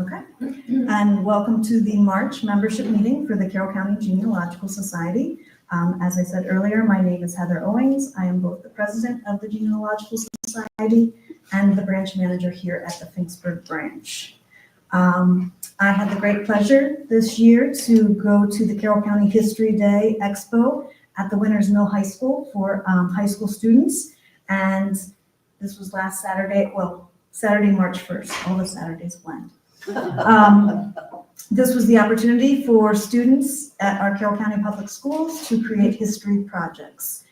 Okay, and welcome to the March membership meeting for the Carroll County Genealogical Society. As I said earlier, my name is Heather Owings. I am both the president of the Genealogical Society and the branch manager here at the Finksburg branch. I had the great pleasure this year to go to the Carroll County History Day Expo at the Winters Mill High School for high school students. And this was last Saturday, well, Saturday, March 1st, all the Saturdays blend. This was the opportunity for students at our Carroll County Public Schools to create history projects.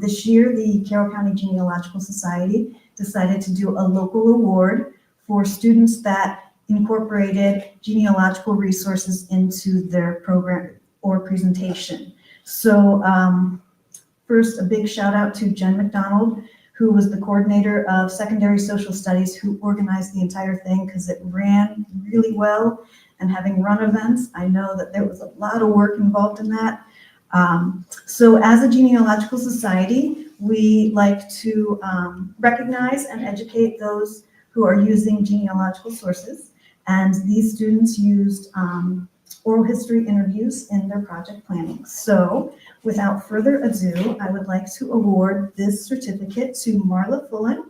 This year, the Carroll County Genealogical Society decided to do a local award for students that incorporated genealogical resources into their program or presentation. So first, a big shout out to Jen McDonald, who was the coordinator of secondary social studies, who organized the entire thing because it ran really well. And having run events, I know that there was a lot of work involved in that. So as a genealogical society, we like to recognize and educate those who are using genealogical sources. And these students used oral history interviews in their project planning. So without further ado, I would like to award this certificate to Marla Fullen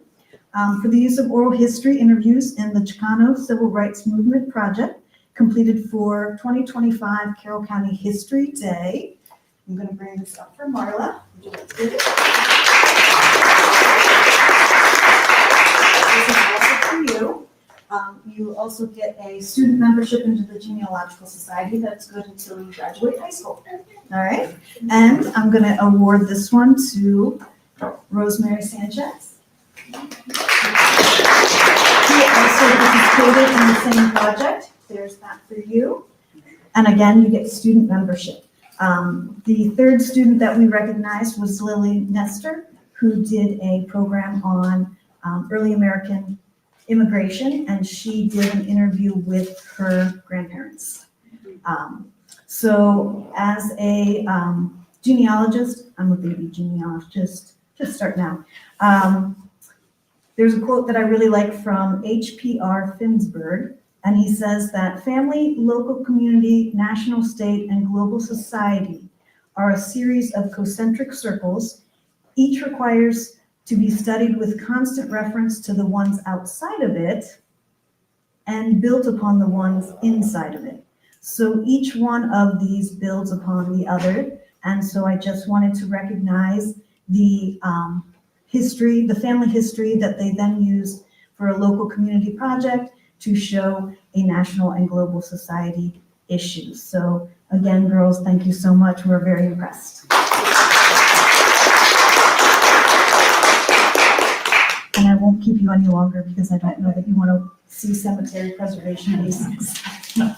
for the use of oral history interviews in the Chicano Civil Rights Movement project completed for 2025 Carroll County History Day. I'm going to bring this up for Marla. This is also for you. You also get a student membership into the Genealogical Society. That's good until you graduate high school. All right. And I'm going to award this one to Rosemary Sanchez. She also participated in the same project. There's that for you. And again, you get student membership. The third student that we recognized was Lily Nestor, who did a program on early American immigration, and she did an interview with her grandparents. So as a genealogist, I'm a baby genealogist, just start now. There's a quote that I really like from H.P.R. Finsberg, and he says that family, local community, national state, and global society are a series of concentric circles. Each requires to be studied with constant reference to the ones outside of it and built upon the ones inside of it. So each one of these builds upon the other. And so I just wanted to recognize the history, the family history that they then use for a local community project to show a national and global society issues. So again, girls, thank you so much. We're very impressed. And I won't keep you any longer because I don't know that you want to see cemetery preservation basics. All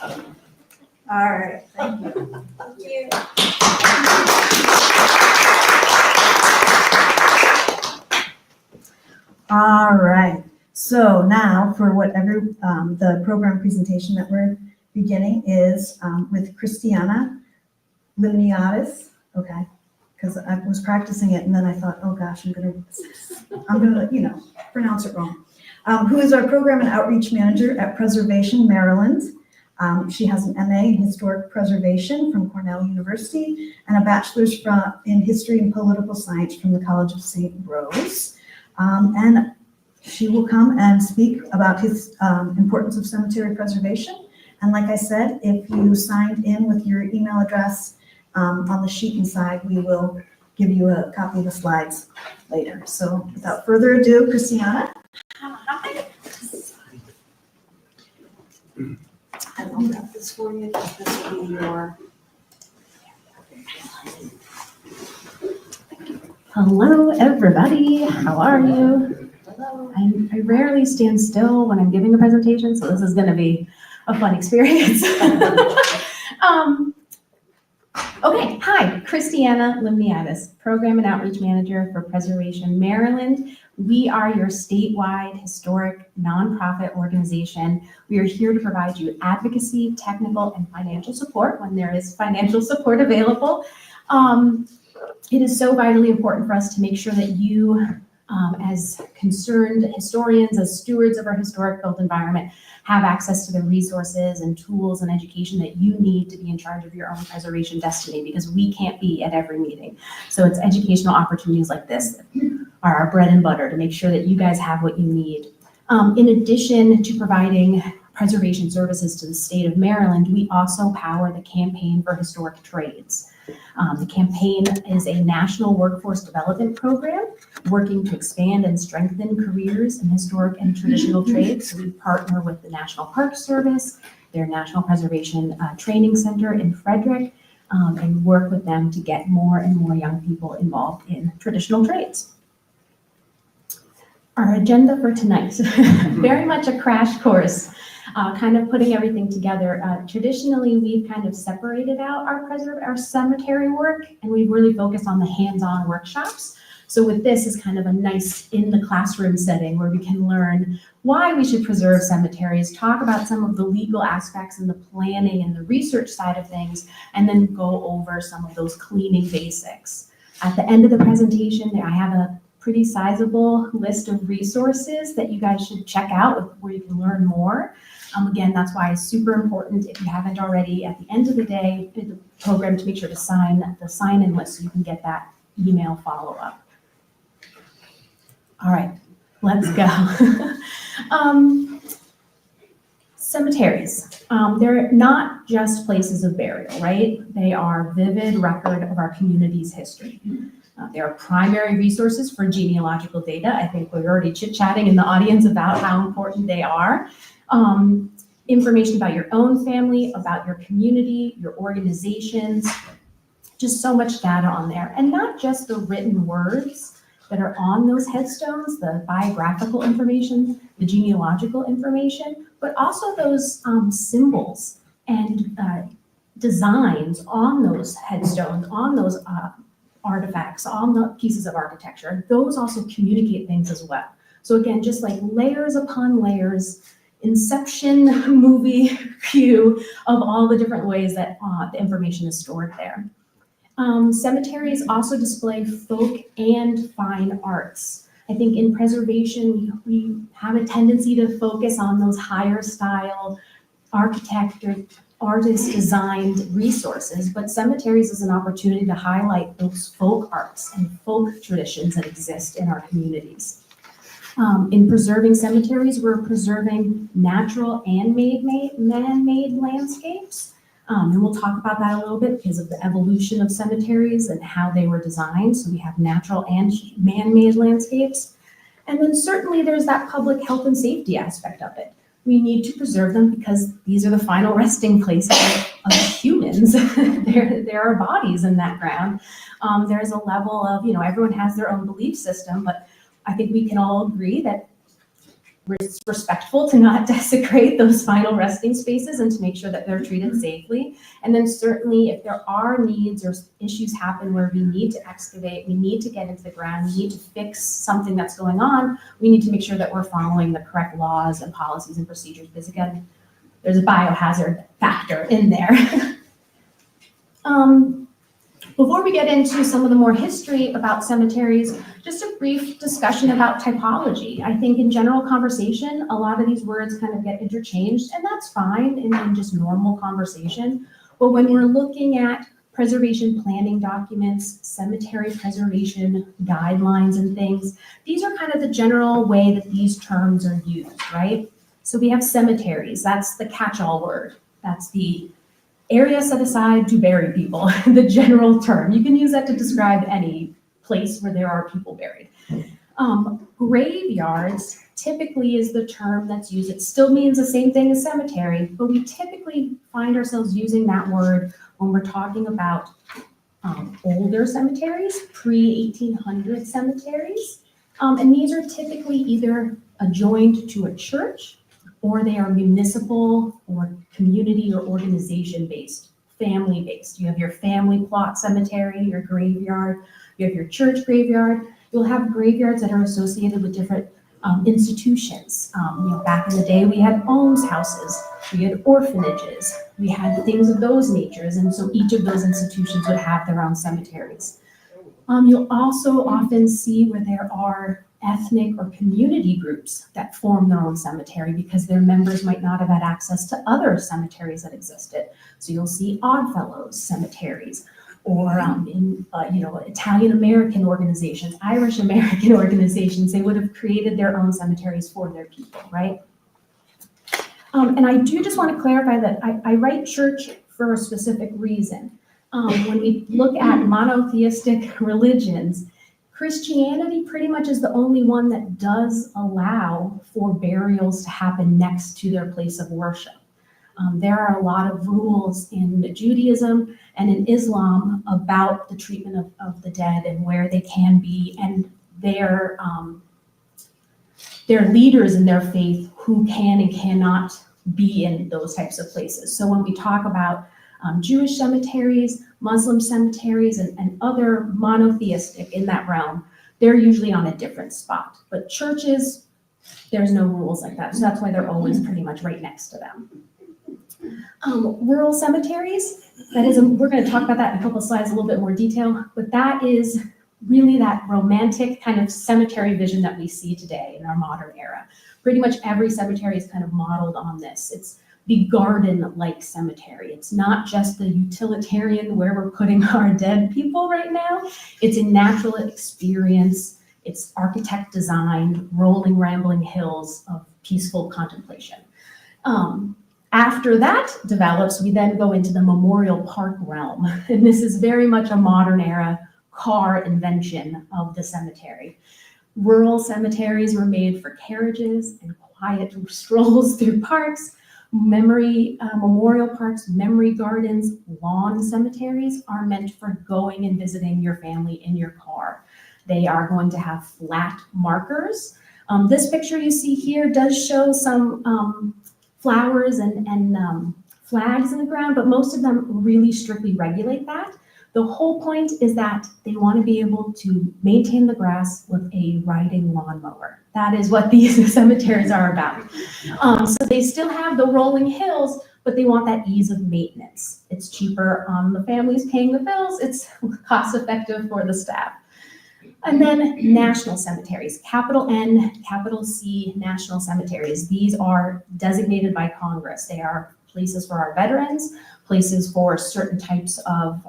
right, thank you. Thank you. All right, so now for whatever the program presentation that we're beginning is with Christiana Limniatis, okay? Because I was practicing it and then I thought, oh gosh, I'm gonna, pronounce it wrong. Who is our program and outreach manager at Preservation, Maryland. She has an MA in Historic Preservation from Cornell University and a bachelor's in History and Political Science from the College of St. Rose. And she will come and speak about his importance of cemetery preservation. And like I said, if you signed in with your email address on the sheet inside, we will give you a copy of the slides later. So without further ado, Christiana. Hi. And I'll grab this for you. This will be your. Hello, everybody. How are you? Hello. I rarely stand still when I'm giving a presentation, so this is going to be a fun experience. Okay, hi, Christiana Limniatis, Program and Outreach Manager for Preservation Maryland. We are your statewide historic nonprofit organization. We are here to provide you advocacy, technical, and financial support when there is financial support available. It is so vitally important for us to make sure that you as concerned historians, as stewards of our historic built environment, have access to the resources and tools and education that you need to be in charge of your own preservation destiny, because we can't be at every meeting. So it's educational opportunities like this that are our bread and butter to make sure that you guys have what you need. In addition to providing preservation services to the state of Maryland, we also power the Campaign for Historic Trades. The campaign is a national workforce development program working to expand and strengthen careers in historic and traditional trades. So we partner with the National Park Service, their National Preservation Training Center in Frederick, and work with them to get more and more young people involved in traditional trades. Our agenda for tonight, very much a crash course. Kind of putting everything together. Traditionally, we've kind of separated out our cemetery work, and we've really focused on the hands-on workshops. So with this is kind of a nice in the classroom setting where we can learn why we should preserve cemeteries, talk about some of the legal aspects and the planning and the research side of things, and then go over some of those cleaning basics. At the end of the presentation, I have a pretty sizable list of resources that you guys should check out where you can learn more. Again, that's why it's super important, if you haven't already, at the end of the day, the program, to make sure to sign the sign-in list so you can get that email follow-up. All right, let's go. Cemeteries, they're not just places of burial, right? They are vivid record of our community's history. They are primary resources for genealogical data. I think we're already chit-chatting in the audience about how important they are. Information about your own family, about your community, your organizations, just so much data on there. And not just the written words that are on those headstones, the biographical information, the genealogical information, but also those symbols and designs on those headstones, on those artifacts, on the pieces of architecture. Those also communicate things as well. So again, just like layers upon layers, Inception movie view of all the different ways that the information is stored there. Cemeteries also display folk and fine arts. I think in preservation, we have a tendency to focus on those higher style artist designed resources, but cemeteries is an opportunity to highlight those folk arts and folk traditions that exist in our communities. In preserving cemeteries, we're preserving natural and man-made landscapes. And we'll talk about that a little bit because of the evolution of cemeteries and how they were designed. So we have natural and man-made landscapes. And then certainly there's that public health and safety aspect of it. We need to preserve them because these are the final resting places of humans. There are bodies in that ground. There's a level of, everyone has their own belief system, but I think we can all agree that it's respectful to not desecrate those final resting spaces and to make sure that they're treated safely. And then certainly if there are needs or issues happen where we need to excavate, we need to get into the ground, we need to fix something that's going on, we need to make sure that we're following the correct laws and policies and procedures, because again, there's a biohazard factor in there. Before we get into some of the more history about cemeteries, just a brief discussion about typology. I think in general conversation, a lot of these words kind of get interchanged, and that's fine in just normal conversation. But when we're looking at preservation planning documents, cemetery preservation guidelines and things, these are kind of the general way that these terms are used, right? So we have cemeteries, that's the catch-all word. That's the area set aside to bury people, the general term. You can use that to describe any place where there are people buried. Graveyards typically is the term that's used. It still means the same thing as cemetery, but we typically find ourselves using that word when we're talking about older cemeteries, pre-1800 cemeteries. And these are typically either adjoined to a church, or they are municipal or community or organization-based, family-based. You have your family plot cemetery, your graveyard, you have your church graveyard. You'll have graveyards that are associated with different institutions. Back in the day, we had almshouses, we had orphanages, we had things of those natures, and so each of those institutions would have their own cemeteries. You'll also often see where there are ethnic or community groups that form their own cemetery because their members might not have had access to other cemeteries that existed. So you'll see Oddfellows cemeteries, or Italian American organizations, Irish American organizations. They would have created their own cemeteries for their people, right? And I do just want to clarify that I write church for a specific reason. When we look at monotheistic religions, Christianity pretty much is the only one that does allow for burials to happen next to their place of worship. There are a lot of rules in Judaism and in Islam about the treatment of the dead and where they can be, and their leaders in their faith who can and cannot be in those types of places. So when we talk about Jewish cemeteries, Muslim cemeteries, and other monotheistic in that realm, they're usually on a different spot. But churches, there's no rules like that. So that's why they're always pretty much right next to them. Rural cemeteries, that is, we're going to talk about that in a couple of slides, a little bit more detail, but that is really that romantic kind of cemetery vision that we see today in our modern era. Pretty much every cemetery is kind of modeled on this. It's the garden-like cemetery. It's not just the utilitarian where we're putting our dead people right now. It's a natural experience. It's architect designed, rolling, rambling hills of peaceful contemplation. After that develops, we then go into the memorial park realm. And this is very much a modern era car invention of the cemetery. Rural cemeteries were made for carriages and quiet strolls through parks. Memorial parks, memory gardens, lawn cemeteries are meant for going and visiting your family in your car. They are going to have flat markers. This picture you see here does show some flowers and flags in the ground, but most of them really strictly regulate that. The whole point is that they want to be able to maintain the grass with a riding lawnmower. That is what these cemeteries are about. So they still have the rolling hills, but they want that ease of maintenance. It's cheaper on the families paying the bills. It's cost effective for the staff. And then national cemeteries, capital N, capital C, national cemeteries. These are designated by Congress. They are places for our veterans, places for certain types of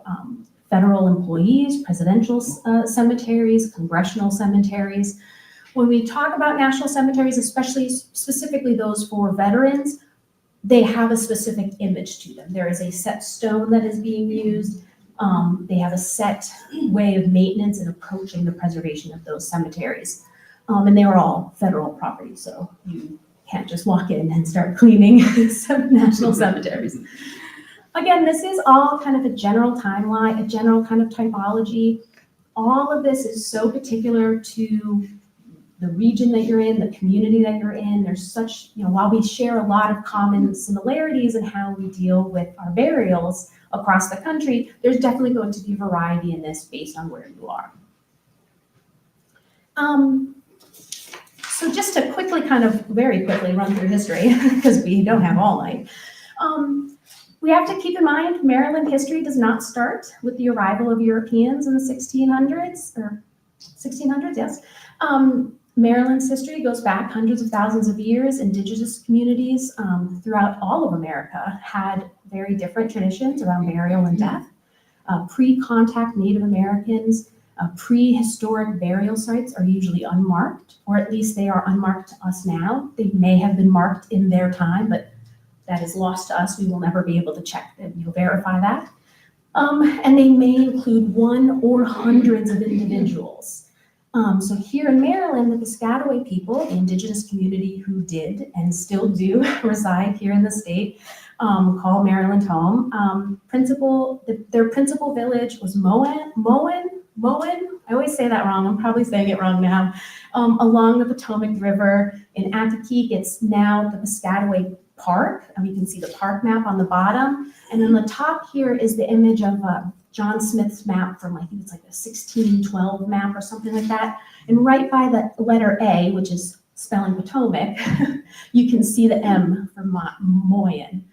federal employees, presidential cemeteries, congressional cemeteries. When we talk about national cemeteries, especially specifically those for veterans, they have a specific image to them. There is a set stone that is being used. They have a set way of maintenance and approaching the preservation of those cemeteries. And they are all federal property, so you can't just walk in and start cleaning some national cemeteries. Again, this is all kind of a general timeline, a general kind of typology. All of this is so particular to the region that you're in, the community that you're in. There's such, while we share a lot of common similarities in how we deal with our burials across the country, there's definitely going to be variety in this based on where you are. So just to very quickly run through history, because we don't have all night. We have to keep in mind, Maryland history does not start with the arrival of Europeans in the 1600s, yes. Maryland's history goes back hundreds of thousands of years. Indigenous communities throughout all of America had very different traditions around burial and death. Pre-contact Native Americans, prehistoric burial sites are usually unmarked, or at least they are unmarked to us now. They may have been marked in their time, but that is lost to us. We will never be able to check and verify that. And they may include one or hundreds of individuals. So here in Maryland, the Piscataway people, the indigenous community who did and still do reside here in the state, call Maryland home. Their principal village was Moen. I always say that wrong. I'm probably saying it wrong now. Along the Potomac River in Accokeek, it's now the Piscataway Park. You can see the park map on the bottom. And then the top here is the image of John Smith's map from, I think it's like a 1612 map or something like that. And right by the letter A, which is spelling Potomac, you can see the M for Moyen,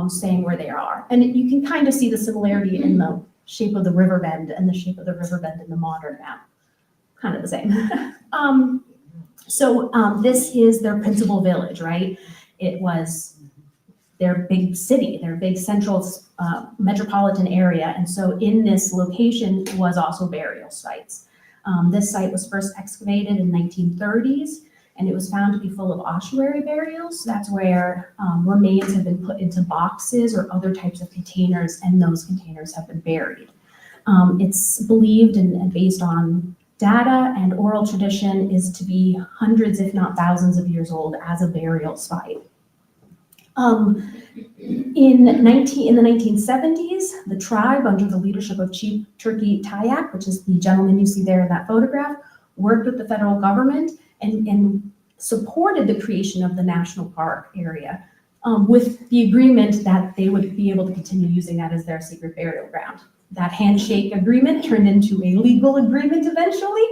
saying where they are. And you can kind of see the similarity in the shape of the river bend and the shape of the river bend in the modern map. Kind of the same. So this is their principal village, right? It was their big city, their big central metropolitan area. And so in this location was also burial sites. This site was first excavated in 1930s, and it was found to be full of ossuary burials. That's where remains have been put into boxes or other types of containers, and those containers have been buried. It's believed and based on data and oral tradition is to be hundreds, if not thousands of years old as a burial site. In the 1970s, the tribe, under the leadership of Chief Turkey Tayak, which is the gentleman you see there in that photograph, worked with the federal government and supported the creation of the national park area with the agreement that they would be able to continue using that as their secret burial ground. That handshake agreement turned into a legal agreement eventually,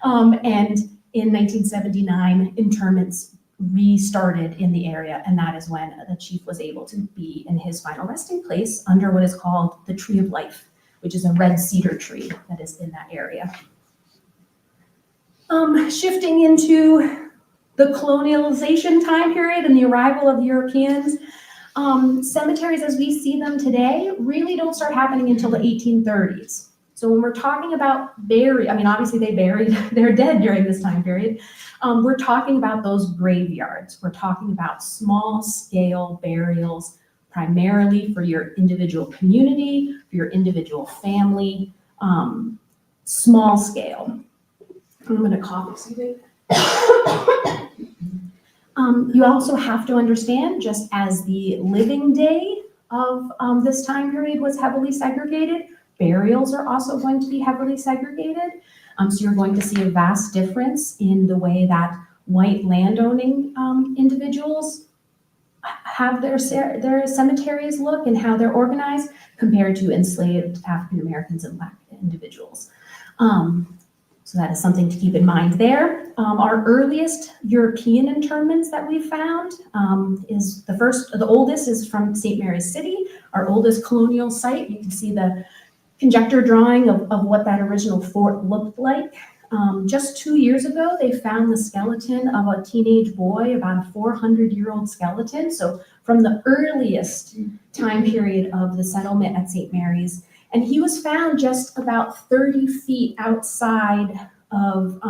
and in 1979, interments restarted in the area, and that is when the chief was able to be in his final resting place under what is called the Tree of Life, which is a red cedar tree that is in that area. Shifting into the colonialization time period and the arrival of Europeans, cemeteries as we see them today really don't start happening until the 1830s. So when we're talking about obviously they buried their dead during this time period. We're talking about those graveyards. We're talking about small scale burials, primarily for your individual community, for your individual family, small scale. I'm gonna cough, excuse me. You also have to understand, just as the living day of this time period was heavily segregated, burials are also going to be heavily segregated. So you're going to see a vast difference in the way that white landowning individuals have their cemeteries look and how they're organized compared to enslaved African Americans and Black individuals. So that is something to keep in mind there. Our earliest European interments that we found is the oldest is from St. Mary's City, our oldest colonial site. You can see the conjecture drawing of what that original fort looked like. Just 2 years ago, they found the skeleton of a teenage boy, about a 400-year-old skeleton. So from the earliest time period of the settlement at St. Mary's. And he was found just about 30 feet outside of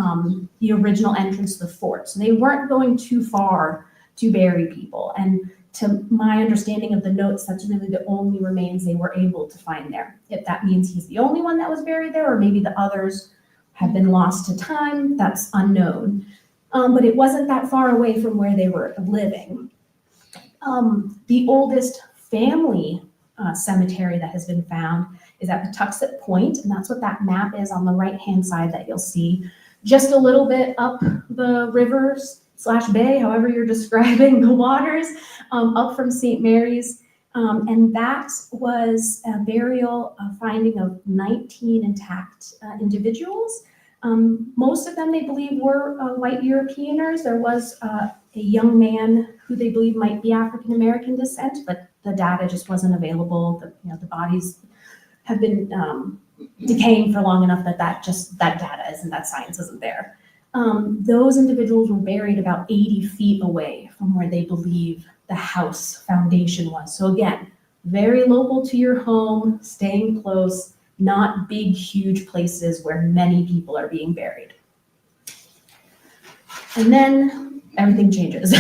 the original entrance to the fort. So they weren't going too far to bury people. And to my understanding of the notes, that's really the only remains they were able to find there. If that means he's the only one that was buried there, or maybe the others have been lost to time, that's unknown. But it wasn't that far away from where they were living. The oldest family cemetery that has been found is at Patuxent Point, and that's what that map is on the right-hand side that you'll see. Just a little bit up the rivers/bay, however you're describing the waters, up from St. Mary's. And that was a burial, finding of 19 intact individuals. Most of them, they believe, were white Europeaners. There was a young man who they believe might be African American descent, but the data just wasn't available. The bodies have been decaying for long enough that data isn't, that science isn't there. Those individuals were buried about 80 feet away from where they believe the house foundation was. So again, very local to your home, staying close, not big, huge places where many people are being buried. And then everything changes.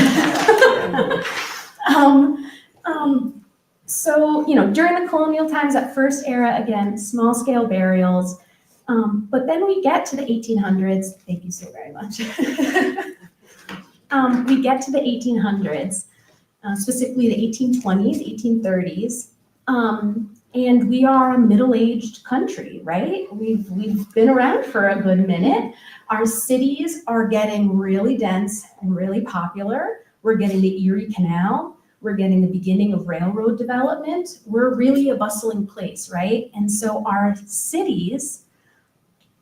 So, during the colonial times, that first era, again, small scale burials. But then we get to the 1800s. Thank you so very much. We get to the 1800s, specifically the 1820s, 1830s. And we are a middle-aged country, right? We've been around for a good minute. Our cities are getting really dense and really popular. We're getting the Erie Canal. We're getting the beginning of railroad development. We're really a bustling place, right? And so our cities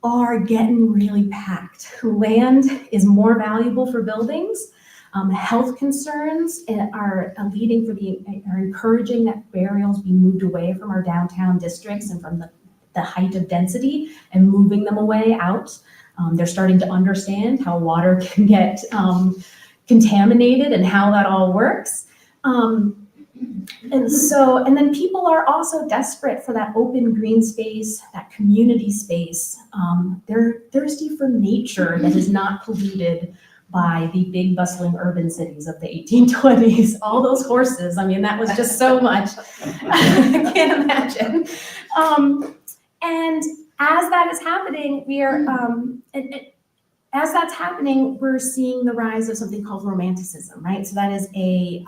are getting really packed. Land is more valuable for buildings. Health concerns are encouraging that burials be moved away from our downtown districts and from the height of density and moving them away out. They're starting to understand how water can get contaminated and how that all works. And then people are also desperate for that open green space, that community space. They're thirsty for nature that is not polluted by the big bustling urban cities of the 1820s. All those horses, I mean, that was just so much. I can't imagine. And as that is happening, as that's happening, we're seeing the rise of something called romanticism, right? So that is a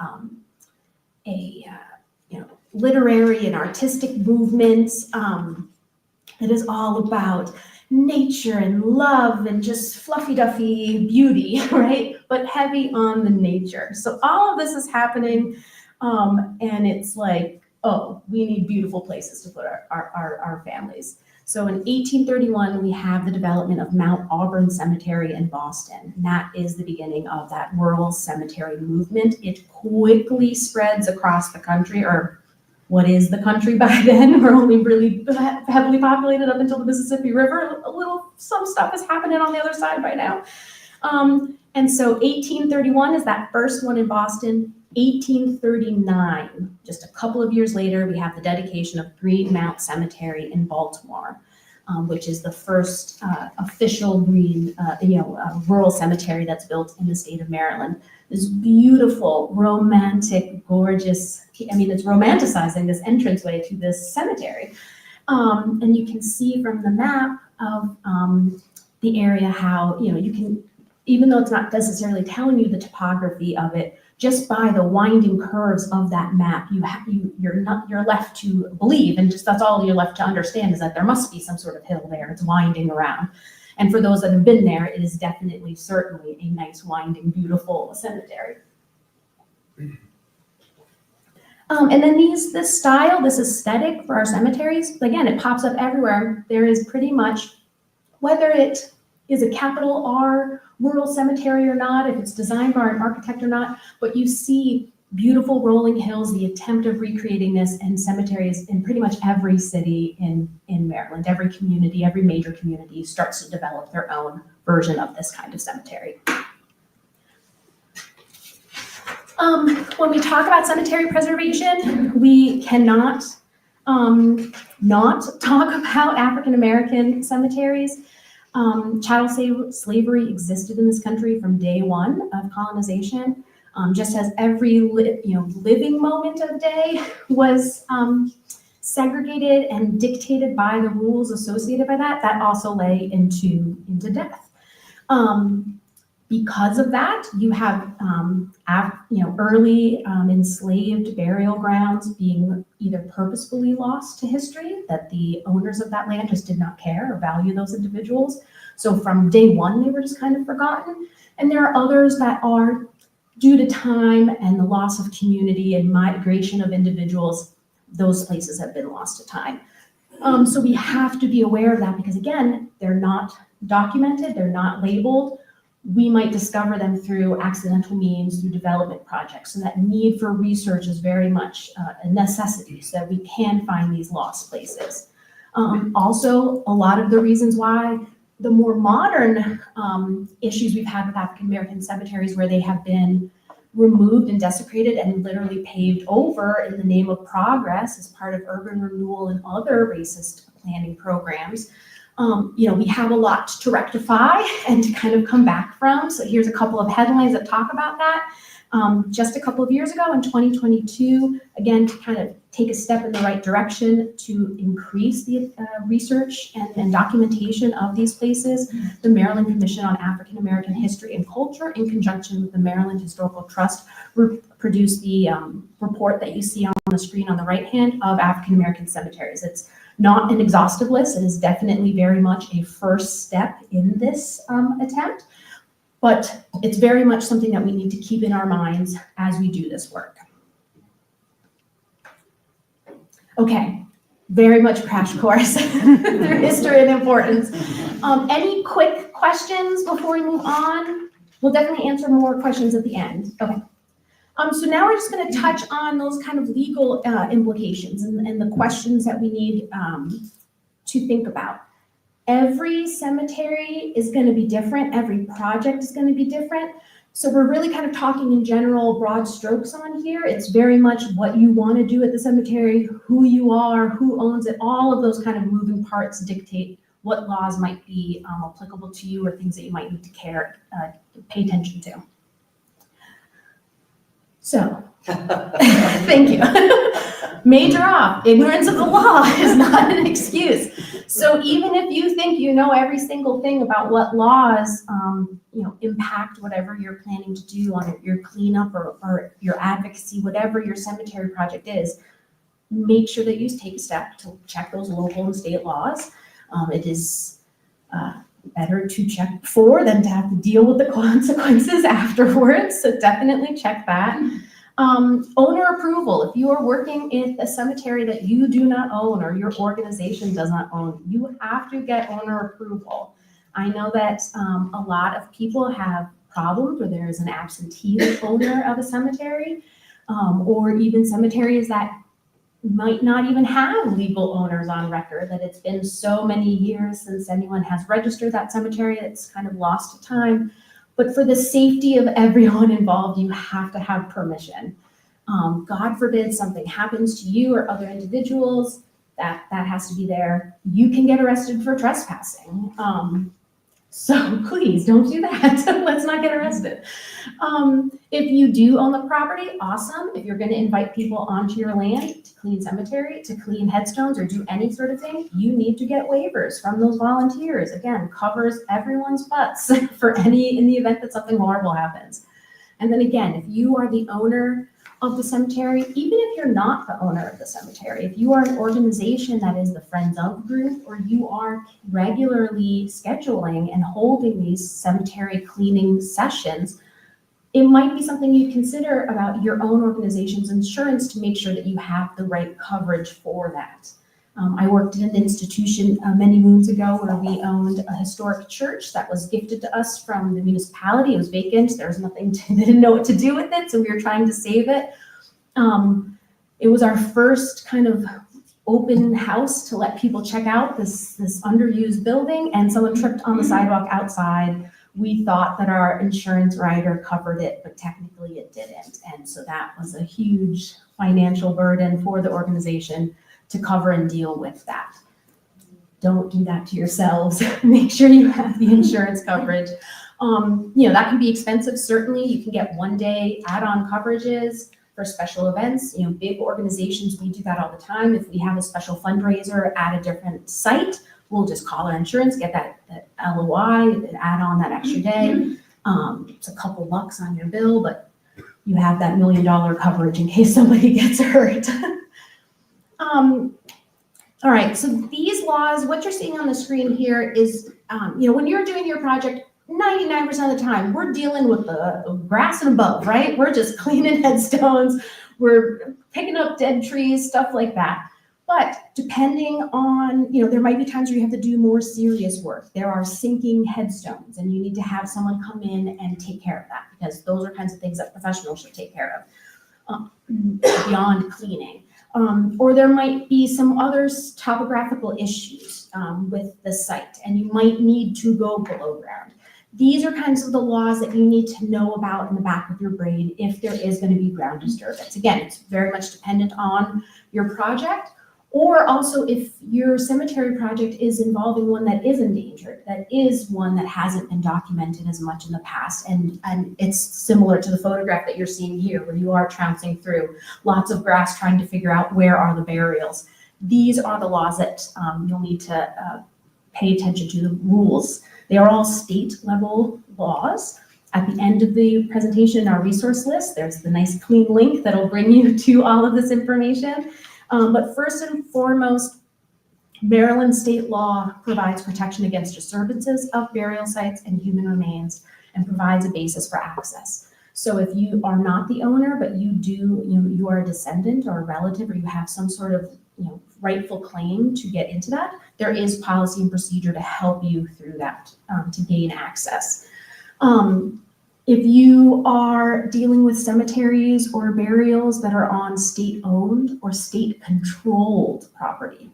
literary and artistic movement that is all about nature and love and just fluffy-duffy beauty, right? But heavy on the nature. So all of this is happening, and it's like, oh, we need beautiful places to put our families. So in 1831, we have the development of Mount Auburn Cemetery in Boston. And that is the beginning of that rural cemetery movement. It quickly spreads across the country, or what is the country by then? We're only really heavily populated up until the Mississippi River. Some stuff is happening on the other side by now. And so 1831 is that first one in Boston. 1839, just a couple of years later, we have the dedication of Green Mount Cemetery in Baltimore, which is the first official green, rural cemetery that's built in the state of Maryland. This beautiful, romantic, gorgeous, it's romanticizing this entranceway to this cemetery. And you can see from the map of the area how, you can, even though it's not necessarily telling you the topography of it, just by the winding curves of that map, you're left to believe, and just that's all you're left to understand, is that there must be some sort of hill there. It's winding around. And for those that have been there, it is definitely, certainly a nice, winding, beautiful cemetery. And then this style, this aesthetic for our cemeteries, again, it pops up everywhere. There is pretty much, whether it is a capital R rural cemetery or not, if it's designed by an architect or not, but you see beautiful rolling hills, the attempt of recreating this in cemeteries in pretty much every city in Maryland. Every community, every major community starts to develop their own version of this kind of cemetery. When we talk about cemetery preservation, we cannot not talk about African American cemeteries. Chattel slavery existed in this country from day one of colonization. Just as every living moment of day was segregated and dictated by the rules associated by that, that also lay into death. Because of that, you have early enslaved burial grounds being either purposefully lost to history, that the owners of that land just did not care or value those individuals. So from day one, they were just kind of forgotten. And there are others that are, due to time and the loss of community and migration of individuals, those places have been lost to time. So we have to be aware of that, because again, they're not documented, they're not labeled. We might discover them through accidental means, through development projects. So that need for research is very much a necessity, so that we can find these lost places. Also, a lot of the reasons why the more modern issues we've had with African American cemeteries, where they have been removed and desecrated and literally paved over in the name of progress as part of urban renewal and other racist planning programs, we have a lot to rectify and to kind of come back from. So here's a couple of headlines that talk about that. Just a couple of years ago in 2022, again, to kind of take a step in the right direction to increase the research and documentation of these places, the Maryland Commission on African American History and Culture, in conjunction with the Maryland Historical Trust, produced the report that you see on the screen on the right hand of African American cemeteries. It's not an exhaustive list. It is definitely very much a first step in this attempt, but it's very much something that we need to keep in our minds as we do this work. Okay, very much crash course through history and importance. Any quick questions before we move on? We'll definitely answer more questions at the end. Okay. So now we're just going to touch on those kind of legal implications and the questions that we need to think about. Every cemetery is going to be different. Every project is going to be different. So we're really kind of talking in general broad strokes on here. It's very much what you want to do at the cemetery, who you are, who owns it. All of those kind of moving parts dictate what laws might be applicable to you or things that you might need to pay attention to. So, thank you. Major off, ignorance of the law is not an excuse. So even if you think you know every single thing about what laws, impact whatever you're planning to do on your cleanup or your advocacy, whatever your cemetery project is, make sure that you take a step to check those local and state laws. It is better to check before than to have to deal with the consequences afterwards. So definitely check that. Owner approval. If you are working in a cemetery that you do not own or your organization does not own, you have to get owner approval. I know that a lot of people have problems where there is an absentee owner of a cemetery, or even cemeteries that might not even have legal owners on record, that it's been so many years since anyone has registered that cemetery, it's kind of lost to time. But for the safety of everyone involved, you have to have permission. God forbid something happens to you or other individuals, that has to be there. You can get arrested for trespassing. So please don't do that. Let's not get arrested. If you do own the property, awesome. If you're going to invite people onto your land to clean cemetery, to clean headstones, or do any sort of thing, you need to get waivers from those volunteers. Again, covers everyone's butts in the event that something horrible happens. And then again, if you are the owner of the cemetery, even if you're not the owner of the cemetery, if you are an organization that is the Friends of group, or you are regularly scheduling and holding these cemetery cleaning sessions, it might be something you consider about your own organization's insurance to make sure that you have the right coverage for that. I worked in an institution many moons ago where we owned a historic church that was gifted to us from the municipality. It was vacant. There was nothing they didn't know what to do with it, so we were trying to save it. It was our first kind of open house to let people check out this underused building, and someone tripped on the sidewalk outside. We thought that our insurance rider covered it, but technically it didn't. And so that was a huge financial burden for the organization to cover and deal with that. Don't do that to yourselves. Make sure you have the insurance coverage. That can be expensive. Certainly, you can get one-day add-on coverages for special events. Big organizations, we do that all the time. If we have a special fundraiser at a different site, we'll just call our insurance, get that LOI, add on that extra day. It's a couple bucks on your bill, but you have that $1 million coverage in case somebody gets hurt. All right, so these laws, what you're seeing on the screen here is, when you're doing your project, 99% of the time, we're dealing with the grass and above, right? We're just cleaning headstones, we're picking up dead trees, stuff like that. But depending on, there might be times where you have to do more serious work. There are sinking headstones, and you need to have someone come in and take care of that, because those are kinds of things that professionals should take care of beyond cleaning. Or there might be some other topographical issues with the site, and you might need to go below ground. These are kinds of the laws that you need to know about in the back of your brain if there is going to be ground disturbance. Again, it's very much dependent on your project, or also if your cemetery project is involving one that is endangered, that is one that hasn't been documented as much in the past. And it's similar to the photograph that you're seeing here, where you are trouncing through lots of grass trying to figure out where are the burials. These are the laws that you'll need to pay attention to, the rules. They are all state level laws. At the end of the presentation in our resource list, there's the nice clean link that'll bring you to all of this information. But first and foremost, Maryland state law provides protection against disturbances of burial sites and human remains, and provides a basis for access. So if you are not the owner, but you are a descendant or a relative, or you have some sort of rightful claim to get into that, there is policy and procedure to help you through that to gain access. If you are dealing with cemeteries or burials that are on state-owned or state-controlled property,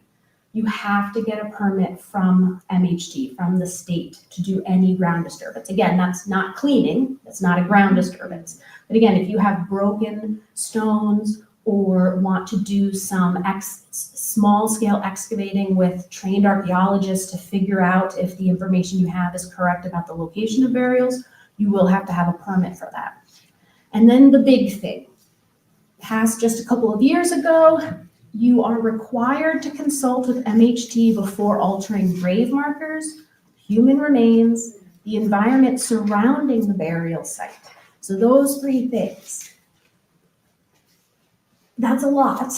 you have to get a permit from MHT, from the state, to do any ground disturbance. Again, that's not cleaning, that's not a ground disturbance. But again, if you have broken stones or want to do some small scale excavating with trained archaeologists to figure out if the information you have is correct about the location of burials, you will have to have a permit for that. And then the big thing, passed just a couple of years ago, you are required to consult with MHT before altering grave markers, human remains, the environment surrounding the burial site. So those three things. That's a lot.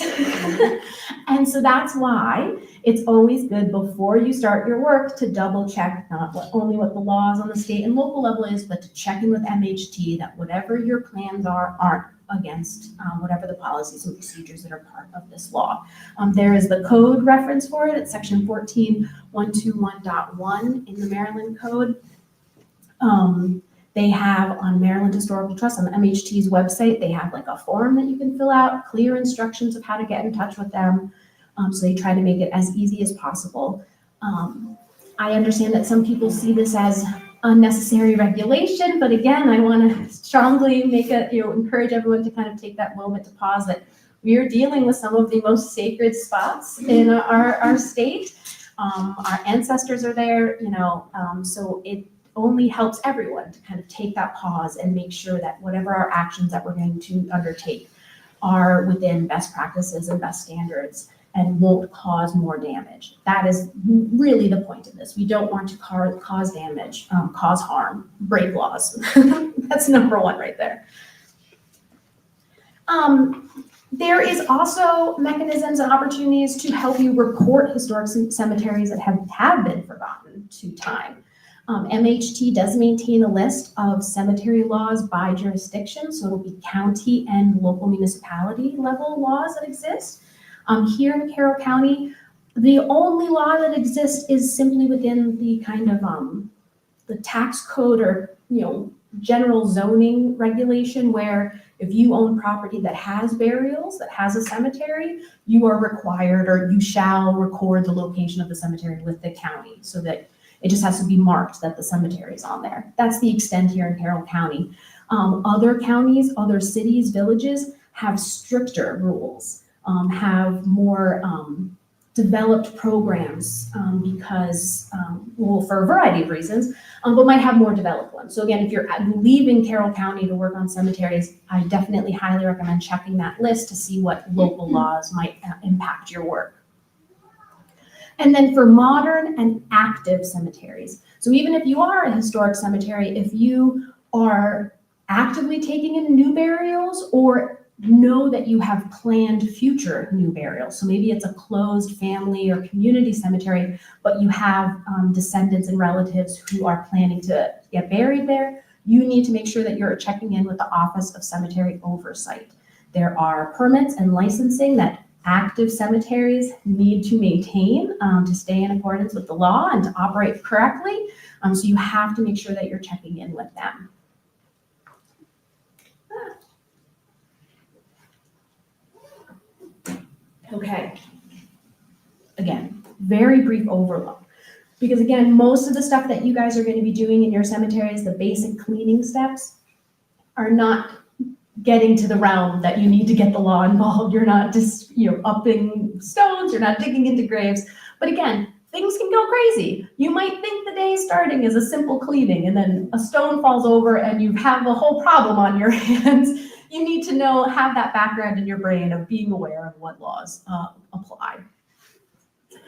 And so that's why it's always good before you start your work to double check not only what the laws on the state and local level is, but to check in with MHT that whatever your plans are aren't against whatever the policies and procedures that are part of this law. There is the code reference for it. It's section 14121.1 in the Maryland Code. They have on Maryland Historical Trust, on the MHT's website, they have like a form that you can fill out, clear instructions of how to get in touch with them. So they try to make it as easy as possible. I understand that some people see this as unnecessary regulation, but again, I want to strongly encourage everyone to kind of take that moment to pause that we are dealing with some of the most sacred spots in our state. Our ancestors are there, so it only helps everyone to kind of take that pause and make sure that whatever our actions that we're going to undertake are within best practices and best standards and won't cause more damage. That is really the point of this. We don't want to cause damage, cause harm, break laws. That's number one right there. There is also mechanisms and opportunities to help you report historic cemeteries that have been forgotten to time. MHT does maintain a list of cemetery laws by jurisdiction, so it'll be county and local municipality level laws that exist. Here in Carroll County, the only law that exists is simply within the kind of the tax code or general zoning regulation, where if you own property that has burials, that has a cemetery, you are required or you shall record the location of the cemetery with the county, so that it just has to be marked that the cemetery is on there. That's the extent here in Carroll County. Other counties, other cities, villages have stricter rules, have more developed programs because, for a variety of reasons, but might have more developed ones. So again, if you're leaving Carroll County to work on cemeteries, I definitely highly recommend checking that list to see what local laws might impact your work. And then for modern and active cemeteries. So even if you are a historic cemetery, if you are actively taking in new burials or know that you have planned future new burials, so maybe it's a closed family or community cemetery, but you have descendants and relatives who are planning to get buried there, you need to make sure that you're checking in with the Office of Cemetery Oversight. There are permits and licensing that active cemeteries need to maintain to stay in accordance with the law and to operate correctly. So you have to make sure that you're checking in with them. Okay. Again, very brief overview. Because again, most of the stuff that you guys are going to be doing in your cemeteries, the basic cleaning steps, are not getting to the realm that you need to get the law involved. You're not just, upping stones, you're not digging into graves. But again, things can go crazy. You might think the day starting is a simple cleaning and then a stone falls over and you have a whole problem on your hands. You need to have that background in your brain of being aware of what laws apply.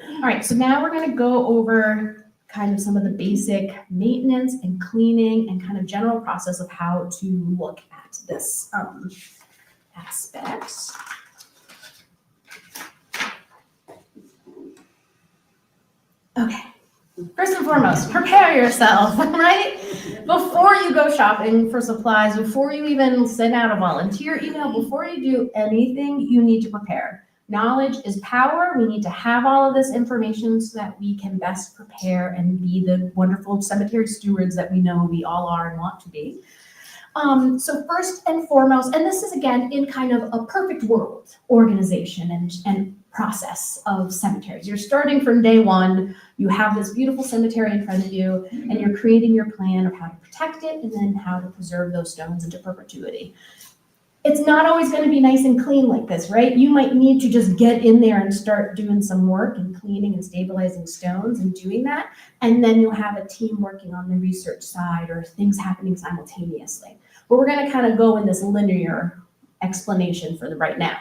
All right, so now we're going to go over kind of some of the basic maintenance and cleaning and kind of general process of how to look at this aspect. Okay, first and foremost, prepare yourself, right? Before you go shopping for supplies, before you even send out a volunteer email, before you do anything, you need to prepare. Knowledge is power. We need to have all of this information so that we can best prepare and be the wonderful cemetery stewards that we know we all are and want to be. So first and foremost, and this is again in kind of a perfect world organization and process of cemeteries. You're starting from day one, you have this beautiful cemetery in front of you, and you're creating your plan of how to protect it and then how to preserve those stones into perpetuity. It's not always going to be nice and clean like this, right? You might need to just get in there and start doing some work and cleaning and stabilizing stones and doing that. And then you'll have a team working on the research side or things happening simultaneously. But we're going to kind of go in this linear explanation for the right now.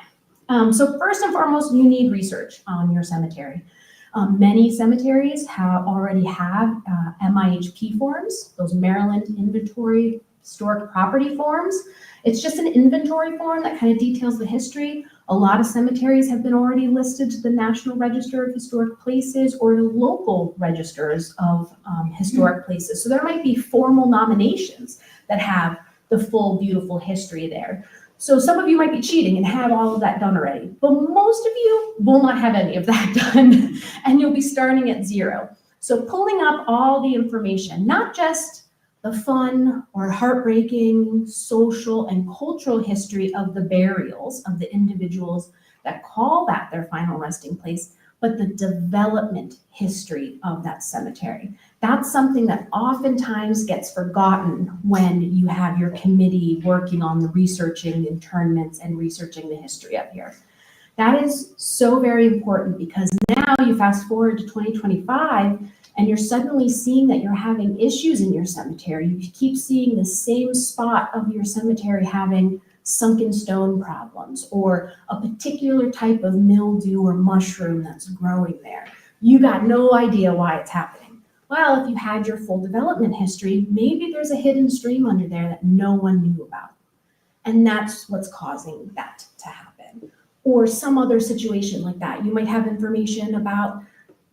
So first and foremost, you need research on your cemetery. Many cemeteries already have MIHP forms, those Maryland Inventory Historic Property forms. It's just an inventory form that kind of details the history. A lot of cemeteries have been already listed to the National Register of Historic Places or the local registers of historic places. So there might be formal nominations that have the full, beautiful history there. So some of you might be cheating and have all of that done already, but most of you will not have any of that done, and you'll be starting at zero. So pulling up all the information, not just the fun or heartbreaking social and cultural history of the burials of the individuals that call that their final resting place, but the development history of that cemetery. That's something that oftentimes gets forgotten when you have your committee working on the researching internments and researching the history up here. That is so very important because now you fast forward to 2025 and you're suddenly seeing that you're having issues in your cemetery. You keep seeing the same spot of your cemetery having sunken stone problems or a particular type of mildew or mushroom that's growing there. You got no idea why it's happening. Well, if you had your full development history, maybe there's a hidden stream under there that no one knew about. And that's what's causing that to happen. Or some other situation like that. You might have information about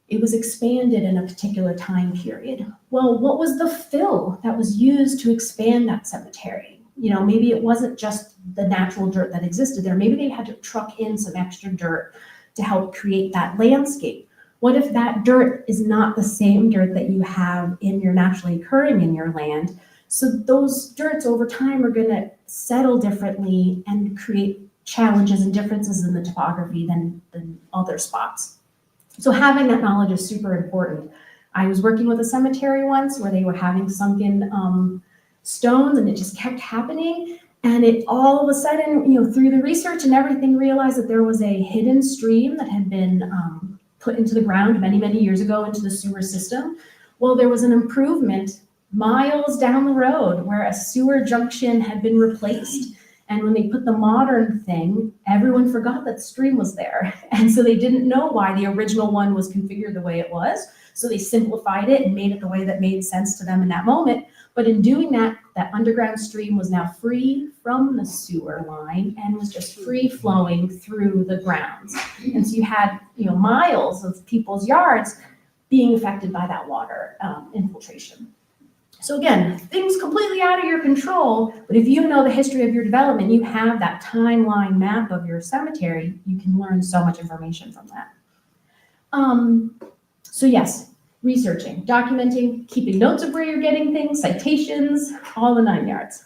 it was expanded in a particular time period. Well, what was the fill that was used to expand that cemetery? You know, maybe it wasn't just the natural dirt that existed there. Maybe they had to truck in some extra dirt to help create that landscape. What if that dirt is not the same dirt that you have in your naturally occurring in your land? So those dirts over time are going to settle differently and create challenges and differences in the topography than other spots. So having that knowledge is super important. I was working with a cemetery once where they were having sunken stones and it just kept happening. And it all of a sudden, you know, through the research and everything, realized that there was a hidden stream that had been put into the ground many, many years ago into the sewer system. Well, there was an improvement miles down the road where a sewer junction had been replaced. And when they put the modern thing, everyone forgot that the stream was there. And so they didn't know why the original one was configured the way it was. So they simplified it and made it the way that made sense to them in that moment. But in doing that, that underground stream was now free from the sewer line and was just free flowing through the grounds. And so you had, you know, miles of people's yards being affected by that water infiltration. So again, things completely out of your control, but if you know the history of your development, you have that timeline map of your cemetery, you can learn so much information from that. So yes, researching, documenting, keeping notes of where you're getting things, citations, all the 9 yards.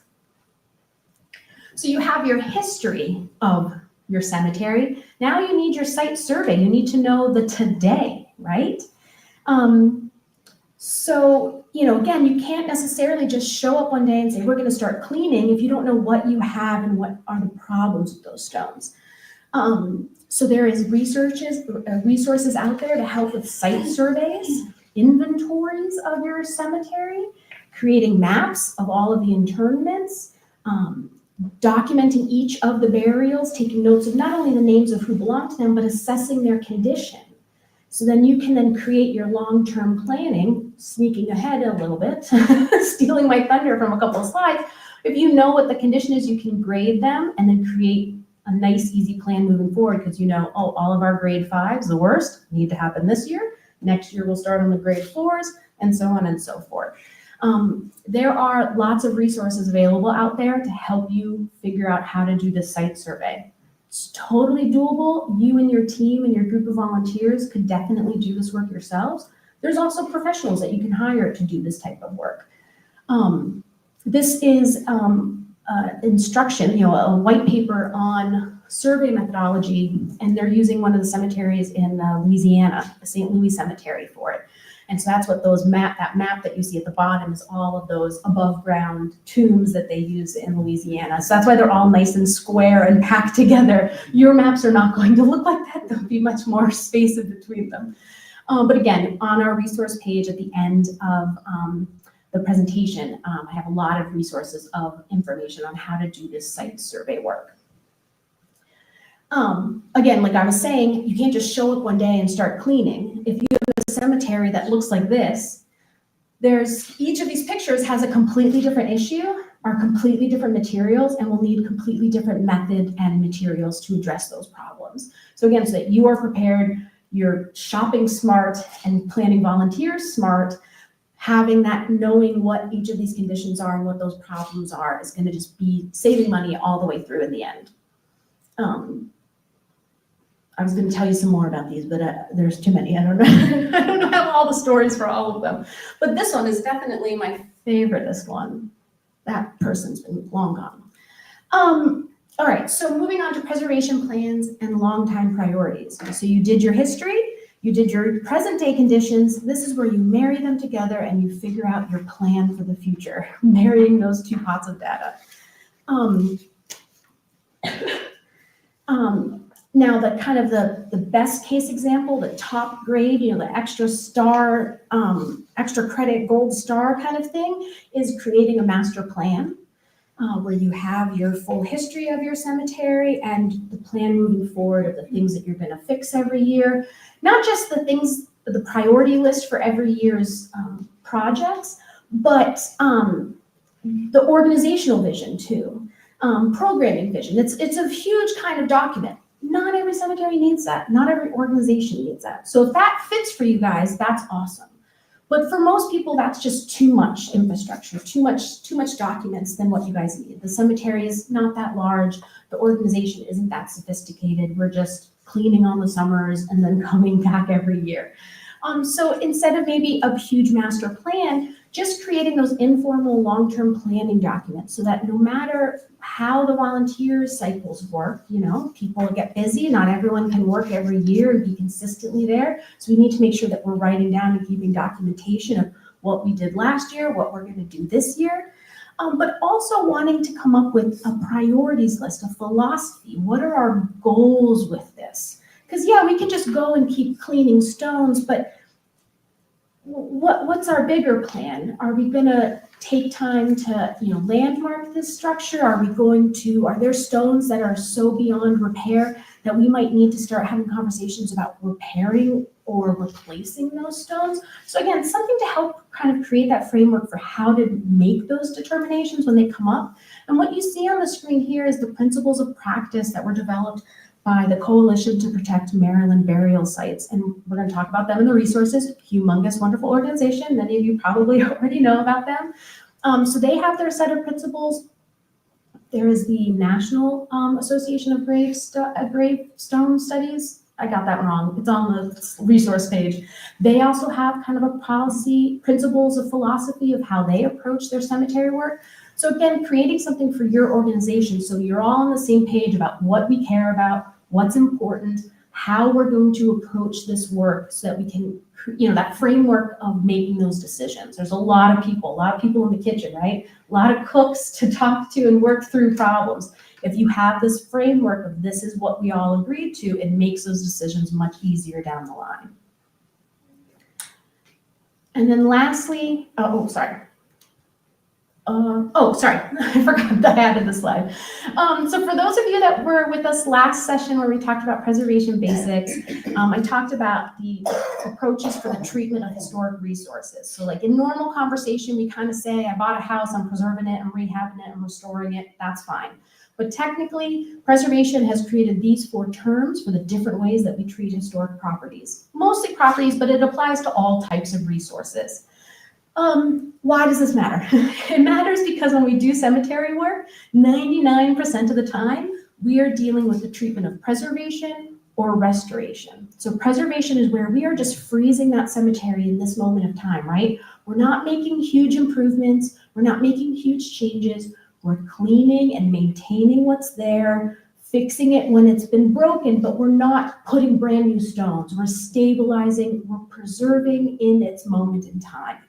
So you have your history of your cemetery. Now you need your site survey. You need to know the today, right? So, you know, again, you can't necessarily just show up one day and say, we're going to start cleaning if you don't know what you have and what are the problems with those stones. So there is resources out there to help with site surveys, inventories of your cemetery, creating maps of all of the internments, documenting each of the burials, taking notes of not only the names of who belong to them, but assessing their condition. So then you can then create your long-term planning, sneaking ahead a little bit, stealing my thunder from a couple of slides. If you know what the condition is, you can grade them and then create a nice, easy plan moving forward because you know, oh, all of our grade 5s, the worst, need to happen this year. Next year, we'll start on the grade 4s and so on and so forth. There are lots of resources available out there to help you figure out how to do this site survey. It's totally doable. You and your team and your group of volunteers could definitely do this work yourselves. There's also professionals that you can hire to do this type of work. This is instruction, you know, a white paper on survey methodology, and they're using one of the cemeteries in Louisiana, the St. Louis Cemetery for it. And so that's what that map that you see at the bottom is all of those above ground tombs that they use in Louisiana. So that's why they're all nice and square and packed together. Your maps are not going to look like that. There'll be much more space in between them. But again, on our resource page at the end of the presentation, I have a lot of resources of information on how to do this site survey work. Again, like I was saying, you can't just show up one day and start cleaning. If you have a cemetery that looks like this, each of these pictures has a completely different issue, are completely different materials, and will need completely different method and materials to address those problems. So again, so that you are prepared, you're shopping smart and planning volunteers smart, having that, knowing what each of these conditions are and what those problems are is going to just be saving money all the way through in the end. I was going to tell you some more about these, but there's too many. I don't know. I don't have all the stories for all of them. But this one is definitely my favoriteest one. That person's been long gone. All right, so moving on to preservation plans and long-time priorities. So you did your history, you did your present day conditions. This is where you marry them together and you figure out your plan for the future, marrying those two pots of data. Now, the kind of the best case example, the top grade, the extra star, extra credit gold star kind of thing is creating a master plan where you have your full history of your cemetery and the plan moving forward of the things that you're going to fix every year. Not just the things, the priority list for every year's projects, but the organizational vision too, programming vision. It's a huge kind of document. Not every cemetery needs that. Not every organization needs that. So if that fits for you guys, that's awesome. But for most people, that's just too much infrastructure, too much documents than what you guys need. The cemetery is not that large. The organization isn't that sophisticated. We're just cleaning on the summers and then coming back every year. So instead of maybe a huge master plan, just creating those informal long-term planning documents so that no matter how the volunteer cycles work, people get busy, not everyone can work every year and be consistently there. So we need to make sure that we're writing down and keeping documentation of what we did last year, what we're going to do this year, but also wanting to come up with a priorities list, a philosophy. What are our goals with this? Because yeah, we can just go and keep cleaning stones, but what's our bigger plan? Are we going to take time to, landmark this structure? Are there stones that are so beyond repair that we might need to start having conversations about repairing or replacing those stones? So again, something to help kind of create that framework for how to make those determinations when they come up. And what you see on the screen here is the principles of practice that were developed by the Coalition to Protect Maryland Burial Sites. And we're going to talk about them in the resources. Humongous, wonderful organization. Many of you probably already know about them. So they have their set of principles. There is the National Association of Gravestone Studies. I got that wrong. It's on the resource page. They also have kind of a policy, principles of philosophy of how they approach their cemetery work. So again, creating something for your organization so you're all on the same page about what we care about, what's important, how we're going to approach this work so that we can, that framework of making those decisions. There's a lot of people in the kitchen, right? A lot of cooks to talk to and work through problems. If you have this framework of this is what we all agreed to, it makes those decisions much easier down the line. And then lastly, I forgot that I added the slide. So for those of you that were with us last session where we talked about preservation basics, I talked about the approaches for the treatment of historic resources. So like in normal conversation, we kind of say, I bought a house, I'm preserving it, I'm rehabbing it, I'm restoring it, that's fine. But technically, preservation has created these 4 terms for the different ways that we treat historic properties. Mostly properties, but it applies to all types of resources. Why does this matter? It matters because when we do cemetery work, 99% of the time, we are dealing with the treatment of preservation or restoration. So preservation is where we are just freezing that cemetery in this moment of time, right? We're not making huge improvements. We're not making huge changes. We're cleaning and maintaining what's there, fixing it when it's been broken, but we're not putting brand new stones. We're stabilizing, we're preserving in its moment in time.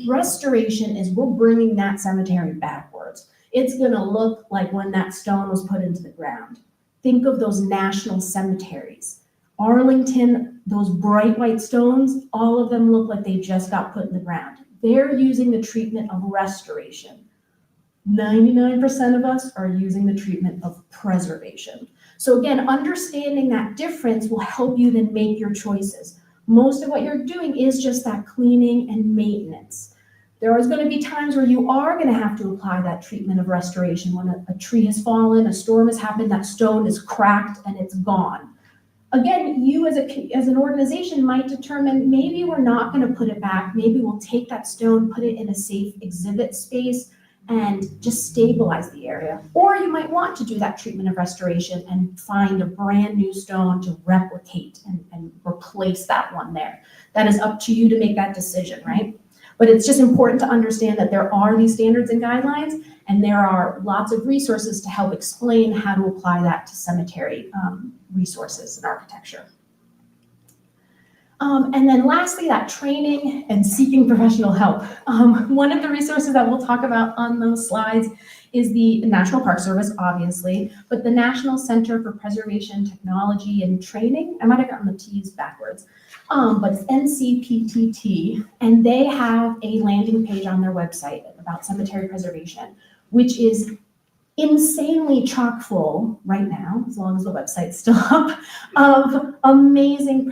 Restoration is we're bringing that cemetery backwards. It's gonna look like when that stone was put into the ground. Think of those national cemeteries. Arlington, those bright white stones, all of them look like they just got put in the ground. They're using the treatment of restoration. 99% of us are using the treatment of preservation. So again, understanding that difference will help you then make your choices. Most of what you're doing is just that cleaning and maintenance. There is going to be times where you are going to have to apply that treatment of restoration when a tree has fallen, a storm has happened, that stone is cracked and it's gone. Again, you as an organization might determine maybe we're not going to put it back. Maybe we'll take that stone, put it in a safe exhibit space, and just stabilize the area. Or you might want to do that treatment of restoration and find a brand new stone to replicate and replace that one there. That is up to you to make that decision, right? But it's just important to understand that there are these standards and guidelines, and there are lots of resources to help explain how to apply that to cemetery resources and architecture. And then lastly, that training and seeking professional help. One of the resources that we'll talk about on those slides is the National Park Service, obviously, but the National Center for Preservation Technology and Training. I might have gotten the T's backwards, but it's NCPTT, and they have a landing page on their website about cemetery preservation, which is insanely chock full right now, as long as the website's still up, of amazing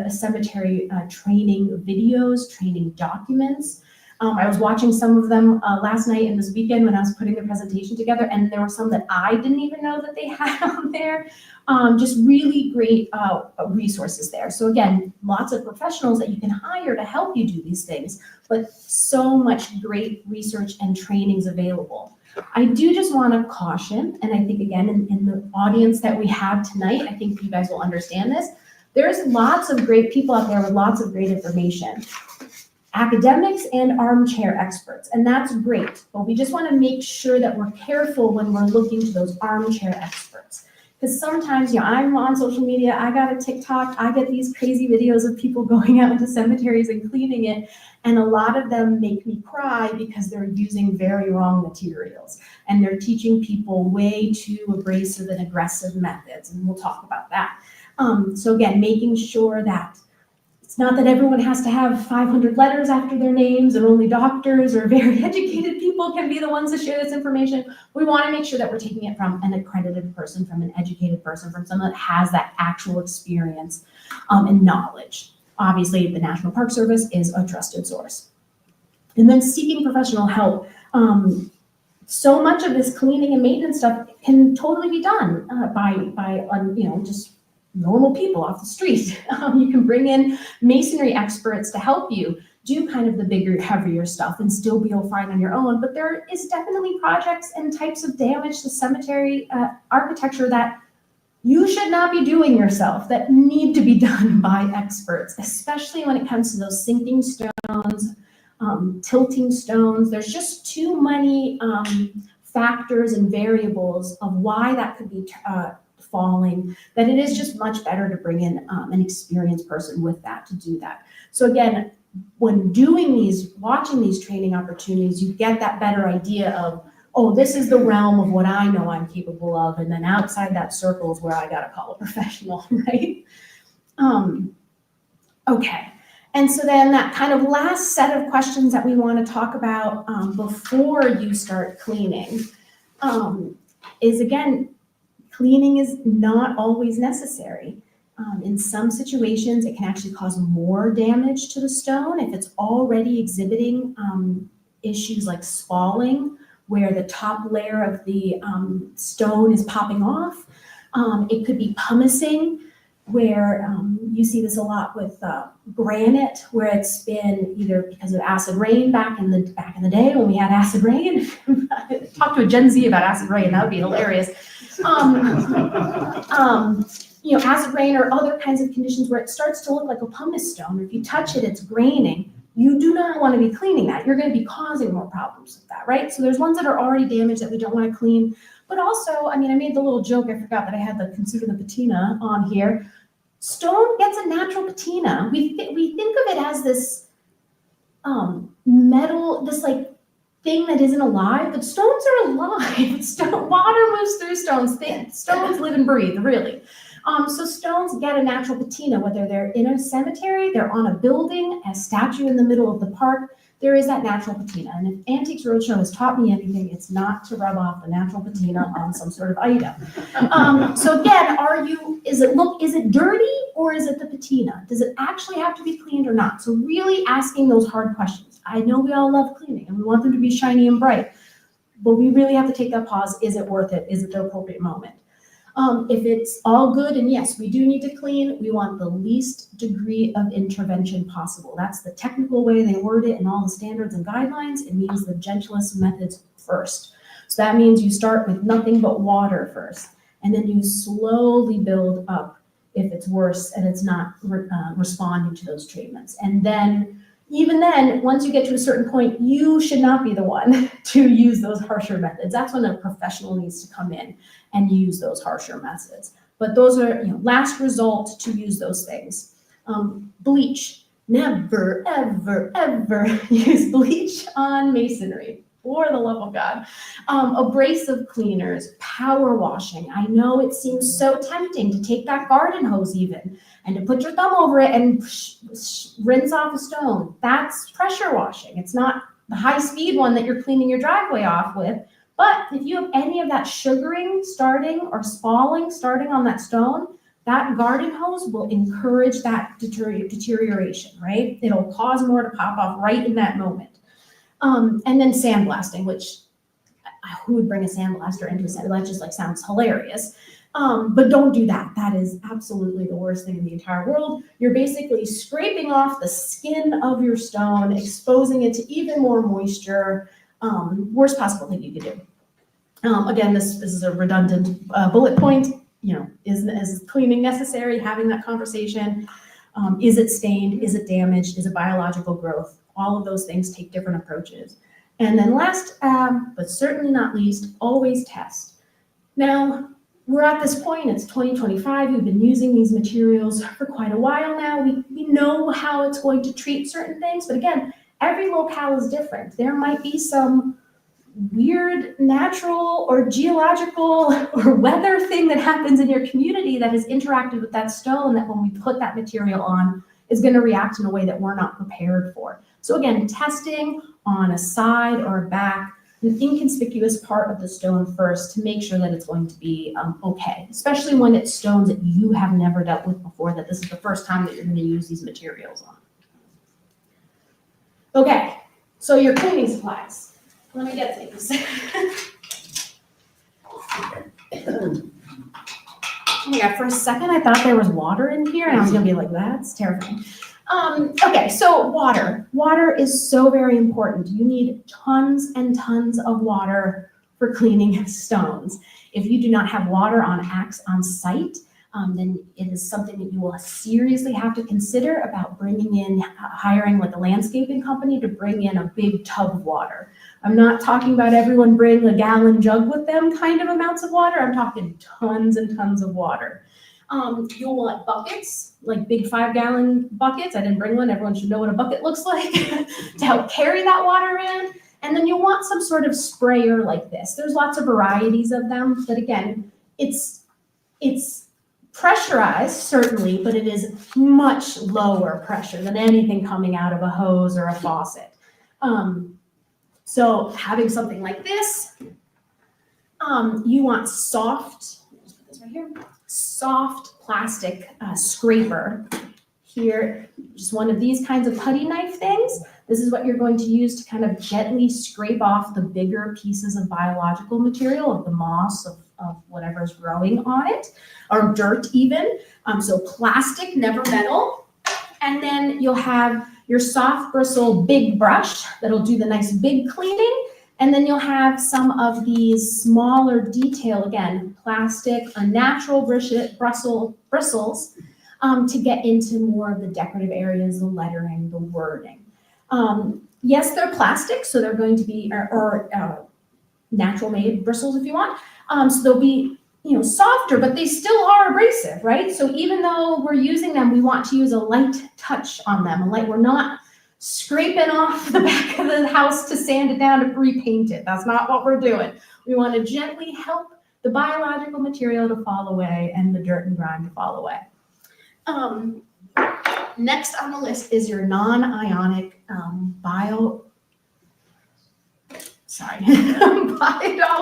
cemetery training videos, training documents. I was watching some of them last night and this weekend when I was putting the presentation together, and there were some that I didn't even know that they had on there. Just really great resources there. So again, lots of professionals that you can hire to help you do these things, but so much great research and trainings available. I do just want to caution, and I think again in the audience that we have tonight, I think you guys will understand this. There's lots of great people out there with lots of great information. Academics and armchair experts, and that's great, but we just want to make sure that we're careful when we're looking to those armchair experts. Because sometimes, I'm on social media, I got a TikTok, I get these crazy videos of people going out into cemeteries and cleaning it, and a lot of them make me cry because they're using very wrong materials, and they're teaching people way too abrasive and aggressive methods, and we'll talk about that. So again, making sure that it's not that everyone has to have 500 letters after their names and only doctors or very educated people can be the ones to share this information. We want to make sure that we're taking it from an accredited person, from an educated person, from someone that has that actual experience and knowledge. Obviously, the National Park Service is a trusted source. And then seeking professional help. So much of this cleaning and maintenance stuff can totally be done by just normal people off the street. You can bring in masonry experts to help you do kind of the bigger, heavier stuff and still be fine on your own. But there is definitely projects and types of damage to cemetery architecture that you should not be doing yourself, that need to be done by experts, especially when it comes to those sinking stones, tilting stones. There's just too many factors and variables of why that could be falling, that it is just much better to bring in an experienced person with that to do that. So again, when watching these training opportunities, you get that better idea of, oh, this is the realm of what I know I'm capable of, and then outside that circle is where I gotta call a professional, right? Okay, and so then that kind of last set of questions that we want to talk about before you start cleaning is, again, cleaning is not always necessary. In some situations, it can actually cause more damage to the stone if it's already exhibiting issues like spalling, where the top layer of the stone is popping off. It could be pumicing, where you see this a lot with granite, where it's been either because of acid rain back in the day when we had acid rain. Talk to a Gen Z about acid rain, that would be hilarious. Acid rain or other kinds of conditions where it starts to look like a pumice stone. If you touch it, it's graining. You do not want to be cleaning that. You're going to be causing more problems with that, right? So there's ones that are already damaged that we don't want to clean. But But also, I mean, I made the little joke, I forgot that I had the consider the patina on here. Stone gets a natural patina. We think of it as this metal, this like thing that isn't alive, but stones are alive. Water moves through stones. Stones live and breathe, really. So stones get a natural patina, whether they're in a cemetery, they're on a building, a statue in the middle of the park, there is that natural patina. And if Antiques Roadshow has taught me anything, it's not to rub off the natural patina on some sort of item. So again, is it dirty or is it the patina? Does it actually have to be cleaned or not? So really asking those hard questions. I know we all love cleaning and we want them to be shiny and bright, but we really have to take that pause. Is it worth it? Is it the appropriate moment? If it's all good, and yes, we do need to clean, we want the least degree of intervention possible. That's the technical way they word it in all the standards and guidelines. It means the gentlest methods first. So that means you start with nothing but water first, and then you slowly build up if it's worse and it's not responding to those treatments. And then, even then, once you get to a certain point, you should not be the one to use those harsher methods. That's when a professional needs to come in and use those harsher methods. But those are, last result to use those things. Bleach. Never, ever, ever use bleach on masonry, for the love of God. Abrasive cleaners, power washing. I know it seems so tempting to take that garden hose even and to put your thumb over it and rinse off a stone. That's pressure washing. It's not the high-speed one that you're cleaning your driveway off with. But if you have any of that sugaring starting or spalling starting on that stone, that garden hose will encourage that deterioration, right? It'll cause more to pop off right in that moment. And then sandblasting, which who would bring a sandblaster into a sand? That just sounds hilarious. But don't do that. That is absolutely the worst thing in the entire world. You're basically scraping off the skin of your stone, exposing it to even more moisture. Worst possible thing you could do. Again, this is a redundant bullet point. Is cleaning necessary? Having that conversation. Is it stained? Is it damaged? Is it biological growth? All of those things take different approaches. And then last, but certainly not least, always test. Now, we're at this point, it's 2025, we've been using these materials for quite a while now. We know how it's going to treat certain things, but again, every locale is different. There might be some weird natural or geological or weather thing that happens in your community that has interacted with that stone that when we put that material on is going to react in a way that we're not prepared for. So again, testing on a side or a back, an inconspicuous part of the stone first to make sure that it's going to be okay, especially when it's stones that you have never dealt with before, that this is the first time that you're going to use these materials on. Okay, so your cleaning supplies. Let me get things. Oh my God, for a second I thought there was water in here and I was gonna be like, that's terrifying. Okay, so water. Water is so very important. You need tons and tons of water for cleaning stones. If you do not have water on site, then it is something that you will seriously have to consider about hiring a landscaping company to bring in a big tub of water. I'm not talking about everyone bring a gallon jug with them kind of amounts of water. I'm talking tons and tons of water. You'll want buckets, like big 5-gallon buckets. I didn't bring one. Everyone should know what a bucket looks like to help carry that water in. And then you'll want some sort of sprayer like this. There's lots of varieties of them, but again, it's pressurized, certainly, but it is much lower pressure than anything coming out of a hose or a faucet. So having something like this, you want soft, let's put this right here, soft plastic scraper. Here, just one of these kinds of putty knife things. This is what you're going to use to kind of gently scrape off the bigger pieces of biological material, of the moss, of whatever's growing on it, or dirt even. So plastic, never metal. And then you'll have your soft bristle big brush that'll do the nice big cleaning. And then you'll have some of these smaller detail, again, plastic, natural bristles to get into more of the decorative areas, the lettering, the wording. Yes, they're plastic, so they're going to be, or natural made bristles if you want. So they'll be, softer, but they still are abrasive, right? So even though we're using them, we want to use a light touch on them. We're not scraping off the back of the house to sand it down to repaint it. That's not what we're doing. We want to gently help the biological material to fall away and the dirt and grime to fall away. Next on the list is your non-ionic biodol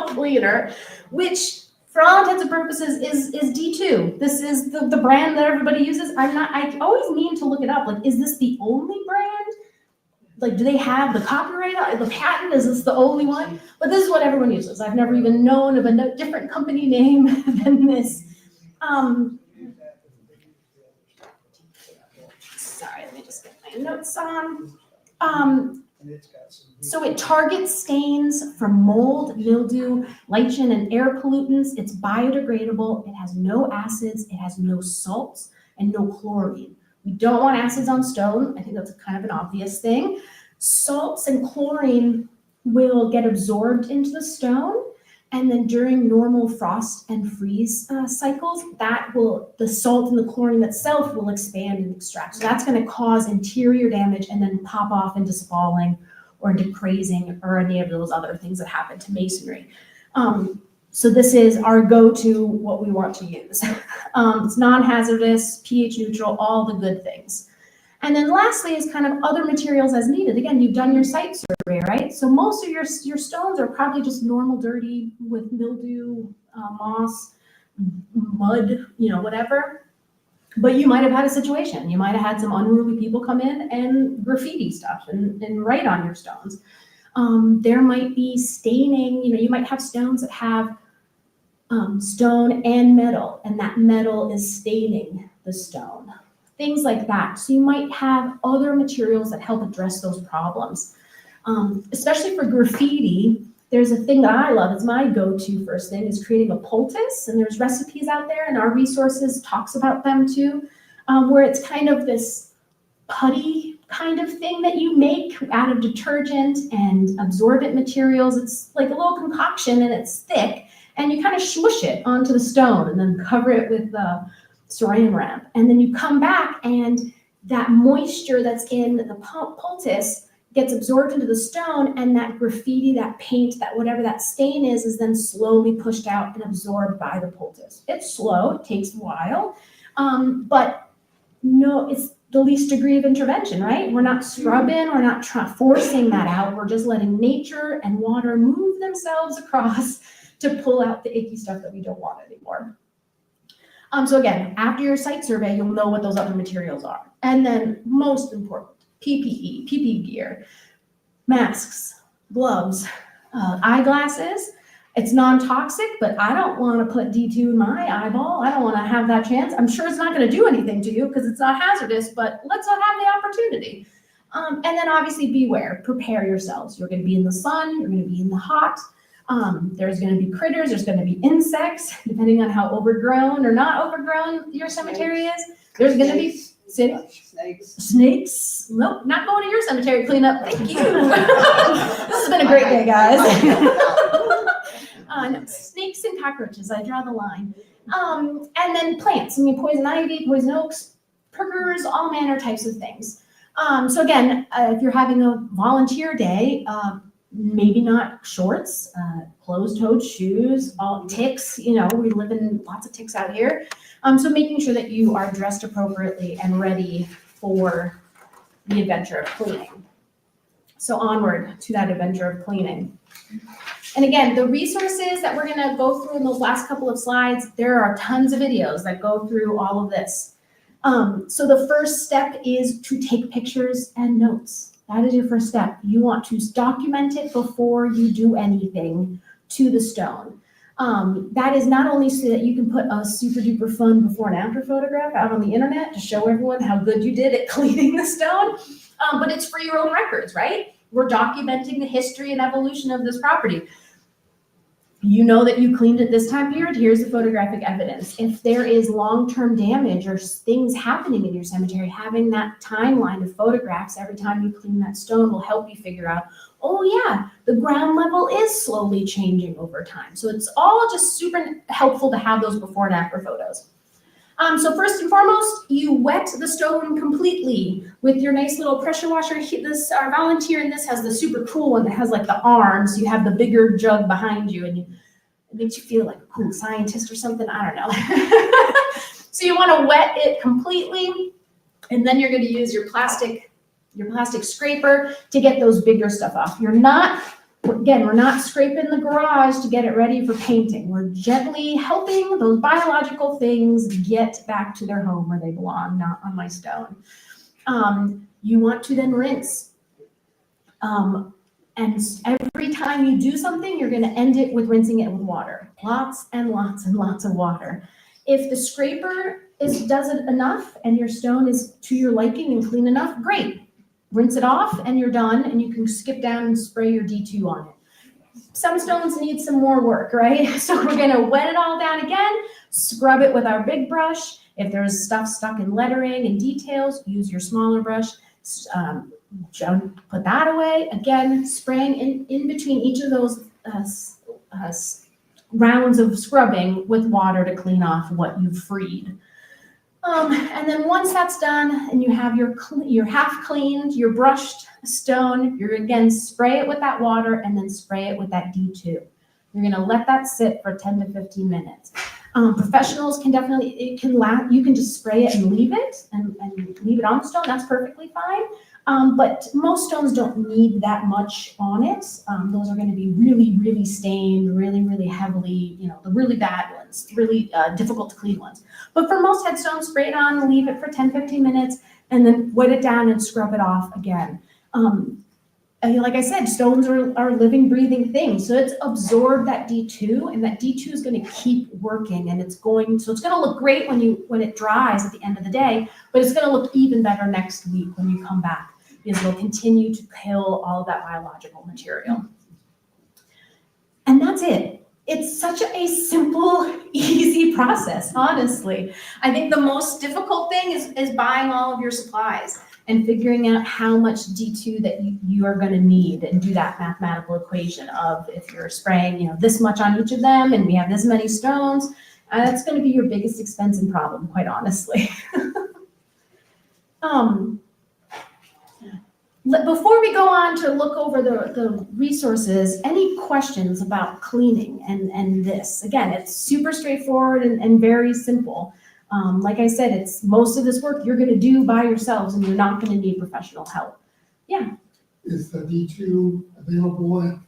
cleaner, which for all intents and purposes is D2. This is the brand that everybody uses. I always mean to look it up. Is this the only brand? Do they have the copyright, the patent? Is this the only one? But this is what everyone uses. I've never even known of a different company name than this. Sorry, let me just get my notes on. So it targets stains from mold, mildew, lichen, and air pollutants. It's biodegradable. It has no acids. It has no salts and no chlorine. We don't want acids on stone. I think that's kind of an obvious thing. Salts and chlorine will get absorbed into the stone, and then during normal frost and freeze cycles, the salt and the chlorine itself will expand and extract. So that's going to cause interior damage and then pop off into spalling or into crazing or any of those other things that happen to masonry. So this is our go-to, what we want to use. It's non-hazardous, pH neutral, all the good things. And then lastly is kind of other materials as needed. Again, you've done your site survey, right? So most of your stones are probably just normal dirty with mildew, moss, mud, whatever. But you might have had a situation. You might have had some unruly people come in and graffiti stuff and write on your stones. There might be staining. You might have stones that have stone and metal, and that metal is staining the stone. Things like that. So you might have other materials that help address those problems. Especially for graffiti, there's a thing that I love. It's my go-to first thing is creating a poultice, and there's recipes out there, and our resources talks about them too, where it's kind of this putty kind of thing that you make out of detergent and absorbent materials. It's like a little concoction, and it's thick, and you kind of smush it onto the stone and then cover it with the saran wrap. And then you come back, and that moisture that's in the poultice gets absorbed into the stone, and that graffiti, that paint, that whatever that stain is then slowly pushed out and absorbed by the poultice. It's slow, it takes a while, but no, it's the least degree of intervention, right? We're not scrubbing, we're not forcing that out. We're just letting nature and water move themselves across to pull out the icky stuff that we don't want anymore. So again, after your site survey, you'll know what those other materials are. And then most important, PPE gear, masks, gloves, eyeglasses. It's non-toxic, but I don't want to put D2 in my eyeball. I don't want to have that chance. I'm sure it's not going to do anything to you because it's not hazardous, but let's not have the opportunity. And then obviously beware, prepare yourselves. You're going to be in the sun, you're going to be in the hot. There's going to be critters, there's going to be insects, depending on how overgrown or not overgrown your cemetery is. There's going to be snakes. Nope, not going to your cemetery cleanup. Thank you. This has been a great day, guys. No, snakes and cockroaches, I draw the line. And then plants, poison ivy, poison oaks, prickers, all manner types of things. So again, if you're having a volunteer day, maybe not shorts, closed-toed shoes, all ticks, we live in lots of ticks out here. So making sure that you are dressed appropriately and ready for the adventure of cleaning. So onward to that adventure of cleaning. And again, the resources that we're gonna go through in those last couple of slides, there are tons of videos that go through all of this. So the first step is to take pictures and notes. That is your first step. You want to document it before you do anything to the stone. That is not only so that you can put a super duper fun before and after photograph out on the internet to show everyone how good you did at cleaning the stone, but it's for your own records, right? We're documenting the history and evolution of this property. You know that you cleaned it this time period, here's the photographic evidence. If there is long-term damage or things happening in your cemetery, having that timeline of photographs every time you clean that stone will help you figure out, oh yeah, the ground level is slowly changing over time. So it's all just super helpful to have those before and after photos. So first and foremost, you wet the stone completely with your nice little pressure washer. Our volunteer in this has the super cool one that has like the arms. You have the bigger jug behind you, and it makes you feel like a cool scientist or something. I don't know. So you want to wet it completely, and then you're going to use your plastic scraper to get those bigger stuff off. We're not scraping the garage to get it ready for painting. We're gently helping those biological things get back to their home where they belong, not on my stone. You want to then rinse. And every time you do something, you're going to end it with rinsing it with water. Lots and lots and lots of water. If the scraper does it enough and your stone is to your liking and clean enough, great. Rinse it off and you're done, and you can skip down and spray your D2 on it. Some stones need some more work, right? So we're going to wet it all down again, scrub it with our big brush. If there's stuff stuck in lettering and details, use your smaller brush. Put that away. Again, spraying in between each of those rounds of scrubbing with water to clean off what you've freed. And then once that's done and you have your half cleaned, your brushed stone, you're again spray it with that water and then spray it with that D2. You're gonna let that sit for 10 to 15 minutes. Professionals can definitely, you can just spray it and leave it and leave it on the stone, that's perfectly fine. But most stones don't need that much on it. Those are gonna be really, really stained, really, really heavily, the really bad ones, really difficult to clean ones. But for most headstones, spray it on, leave it for 10, 15 minutes, and then wet it down and scrub it off again. Like I said, stones are living, breathing things. So it's absorbed that D2, and that D2 is going to keep working, and it's going to look great when it dries at the end of the day, but it's going to look even better next week when you come back, because it'll continue to kill all of that biological material. And that's it. It's such a simple, easy process, honestly. I think the most difficult thing is buying all of your supplies and figuring out how much D2 that you are going to need, and do that mathematical equation of, if you're spraying, this much on each of them and we have this many stones, that's going to be your biggest expense and problem, quite honestly. Before we go on to look over the resources, any questions about cleaning and this? Again, it's super straightforward and very simple. Like I said, it's most of this work you're going to do by yourselves, and you're not going to need professional help. Yeah. Is the D2 available at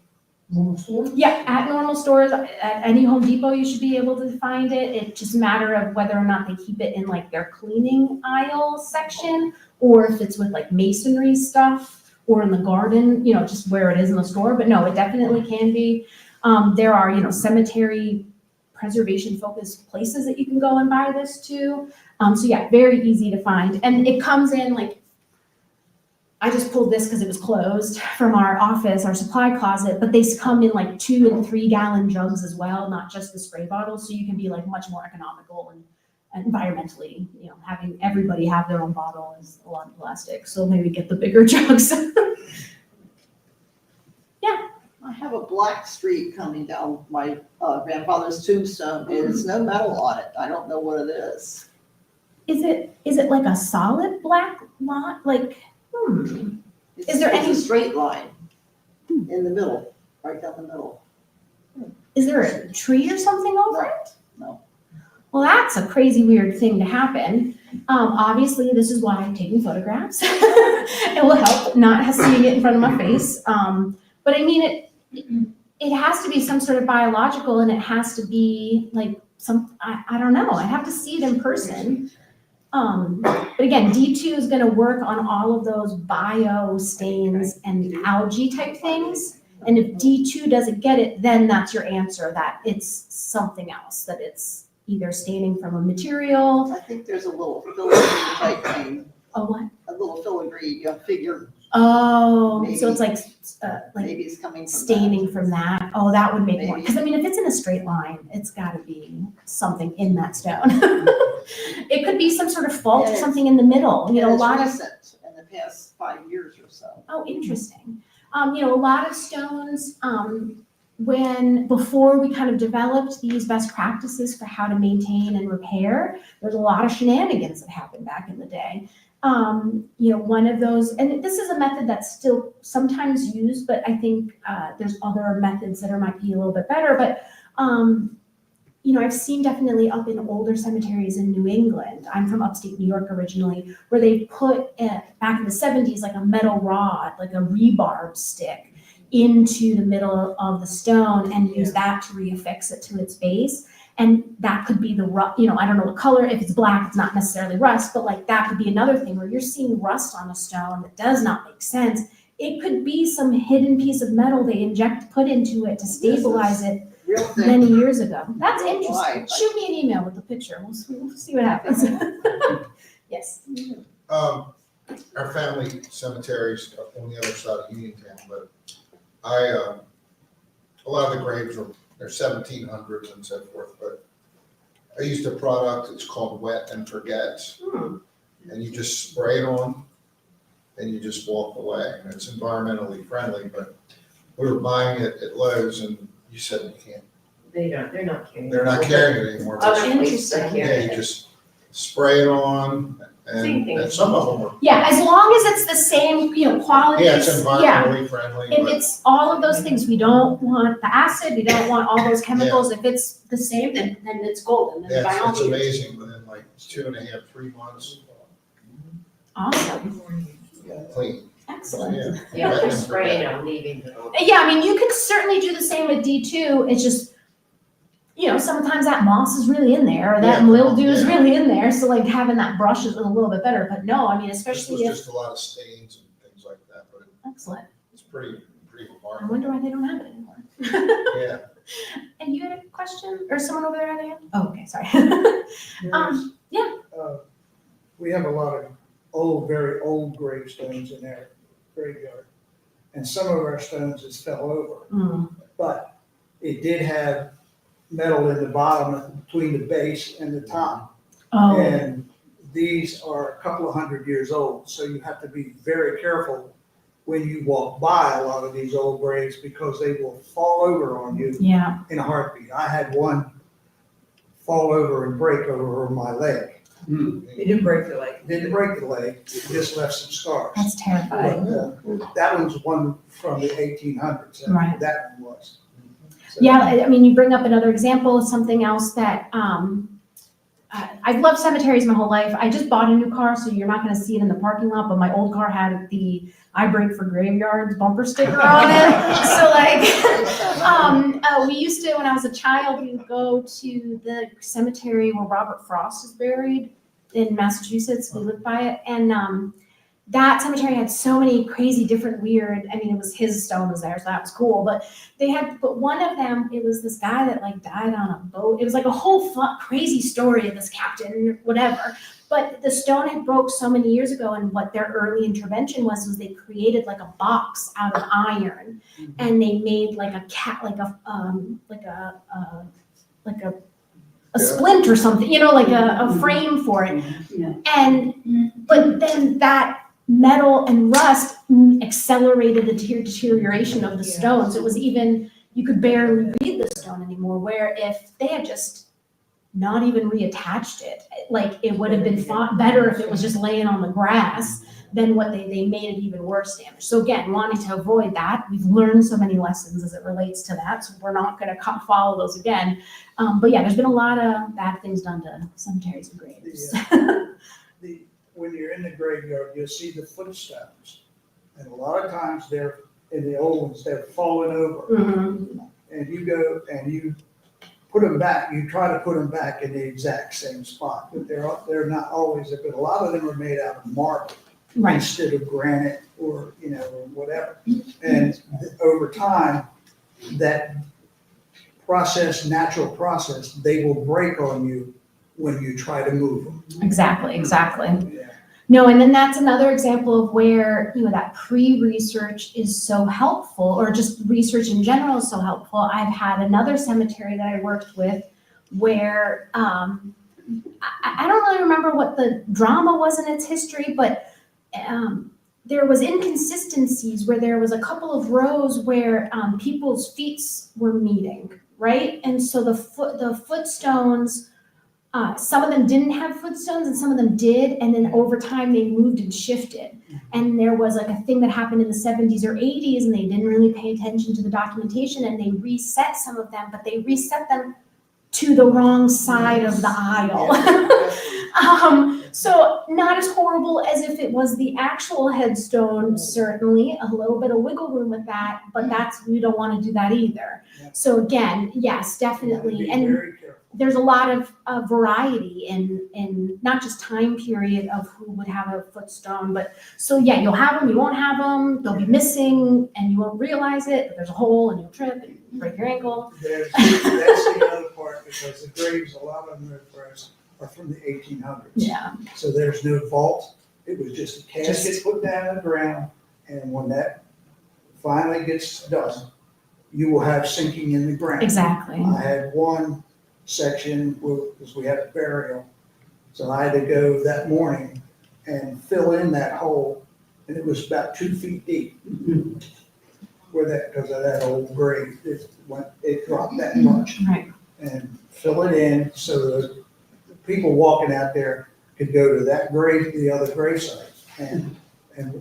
normal stores? Yeah, at normal stores, at any Home Depot, you should be able to find it. It's just a matter of whether or not they keep it in like their cleaning aisle section, or if it's with like masonry stuff, or in the garden, just where it is in the store. But no, it definitely can be. There are, cemetery preservation focused places that you can go and buy this too. So yeah, very easy to find. And it comes in like, I just pulled this because it was closed from our office, our supply closet, but they come in like 2 and 3 gallon jugs as well, not just the spray bottles. So you can be like much more economical and environmentally, having everybody have their own bottle is a lot of plastic. So maybe get the bigger jugs. Yeah. I have a black streak coming down my grandfather's tombstone. There's no metal on it. I don't know what it is. Is it like a solid black line? Like, Is there it's any- a straight line in the middle, right down the middle? is there a tree or something over it? No. Well, that's a crazy weird thing to happen. Obviously, this is why I'm taking photographs. It will help not seeing it in front of my face. But I mean, it has to be some sort of biological, and it has to be like I don't know. I have to see it in person. But again, D2 is going to work on all of those bio stains and algae type things. And if D2 doesn't get it, then that's your answer, that it's something else, that it's either staining from a material. I think there's a little filigree type thing. Oh, what? A little filigree figure. Oh, Maybe. so it's like Maybe it's coming from staining from that. Oh, that would make more. Maybe. Because I mean, if it's in a straight line, it's got to be something in that stone. It could be some sort of fault, Yeah, something in the middle. that. A lot of. Recent in the past 5 years or so. Oh, interesting. A lot of stones, before we kind of developed these best practices for how to maintain and repair, there's a lot of shenanigans that happened back in the day. One of those, and this is a method that's still sometimes used, but I think there's other methods that might be a little bit better. But I've seen definitely up in older cemeteries in New England. I'm from upstate New York originally, where they put back in the 70s like a metal rod, like a rebarb stick, into the middle of the stone and use that to reaffix it to its base. And that could be the rust, I don't know what color. If it's black, it's not necessarily rust, but like that could be another thing where you're seeing rust on a stone that does not make sense. It could be some hidden piece of metal they put into it to stabilize it many years ago. That's interesting. Shoot me an email with the picture. We'll see what happens. Yes. Our family cemeteries on the other side of Uniontown, but a lot of the graves they're 1700s and so forth, but I used a product, it's called Wet and Forget, and you just spray it on and you just walk away. And it's environmentally friendly, but we were buying it at Lowe's and you said you can't. They're not carrying it. They're not carrying it anymore. Other places are Interesting. Yeah, carrying you it. just spray it on Same thing. and some of them are, Yeah, as long as it's the same, quality. yeah, it's environmentally friendly, If but it's all of those things, we don't want the acid, we don't want all those chemicals. If it's the same, then it's golden. Then by all it's means. amazing, within like 2.5, 3 months, Awesome, clean. excellent. Yeah. Yeah, Wet they're and spraying Forget. on leaving. Yeah, I mean, you could certainly do the same with D2. It's just, sometimes that moss is really in there, or that Yeah, mildew is yeah. really in there. So like having that brush is a little bit better. But no, I mean, This especially was if, just a lot of stains and things like that, but excellent. it's pretty I remarkable. wonder why they don't have it anymore. Yeah. And you had a question, or someone over there had a hand? Oh, okay, sorry. We have a lot of very old gravestones in our graveyard. And some of our stones just fell over, but it did have metal in the bottom between the base and the top. Oh, And these are a couple of 100 years old, so you have to be very careful when you walk by a lot of these old graves because they will fall over on you yeah. in a heartbeat. I had one fall over and break over my leg. They didn't break the leg. Didn't break the leg, it just left some scars. That's terrifying. But, that one's one from the 1800s. Right. That one was. So- Yeah, I mean, you bring up another example of something else that, I've loved cemeteries my whole life. I just bought a new car, so you're not gonna see it in the parking lot, but my old car had the I Break for Graveyards bumper sticker on it. So like, we used to, when I was a child, we would go to the cemetery where Robert Frost is buried in Massachusetts. We lived by it. And that cemetery had so many crazy, different, weird, I mean, it was his stone was there, so that was cool. But one of them, it was this guy that like died on a boat. It was like a whole crazy story of this captain, whatever. But the stone had broke so many years ago, and what their early intervention was they created like a box out of iron, and they made like a splint or something, like a frame for it. But then that metal and rust accelerated the deterioration of the stone. So it was even, you could barely read the stone anymore, where if they had just not even reattached it, like it would have been better if it was just laying on the grass than what they made it even worse damage. So again, wanting to avoid that, we've learned so many lessons as it relates to that, so we're not gonna follow those again. But yeah, there's been a lot of bad things done to cemeteries and graves. When you're in the graveyard, you'll see the footstones. And a lot of times they're, in the old ones, they're falling over. Mhm. And you go and you put them back, you try to put them back in the exact same spot, but they're not always, but a lot of them are made out of marble Right, instead of granite or, or whatever. And over time, that natural process, they will break on you when you try to move them. exactly. Yeah. No, and then that's another example of where, that pre-research is so helpful, or just research in general is so helpful. I've had another cemetery that I worked with where, I don't really remember what the drama was in its history, but there was inconsistencies where there was a couple of rows where people's feet were meeting, right? And so the footstones, some of them didn't have footstones and some of them did, and then over time they moved and shifted. And there was like a thing that happened in the 70s or 80s, and they didn't really pay attention to the documentation, and they reset some of them, but they reset them to the wrong side of the aisle. So not as horrible as if it was the actual headstone, certainly, a little bit of wiggle room with that, but we don't want to do that either. Yeah. So again, yes, definitely. Be And very careful. there's a lot of variety in not just time period of who would have a footstone, but so yeah, you'll have them, you won't have them, they'll be missing and you won't realize it, but there's a hole and you'll trip and break your ankle. That's the other part, because the graves, a lot of them are from the 1800s. Yeah. So there's no vault. It was just a casket put down in the ground, and when that finally gets done, you will have sinking in the ground. Exactly. I had one section because we had a burial, so I had to go that morning and fill in that hole, and it was about 2 feet deep. Where that, because of that old grave, it dropped that much. Right. And fill it in so the people walking out there could go to that grave, the other gravesite, and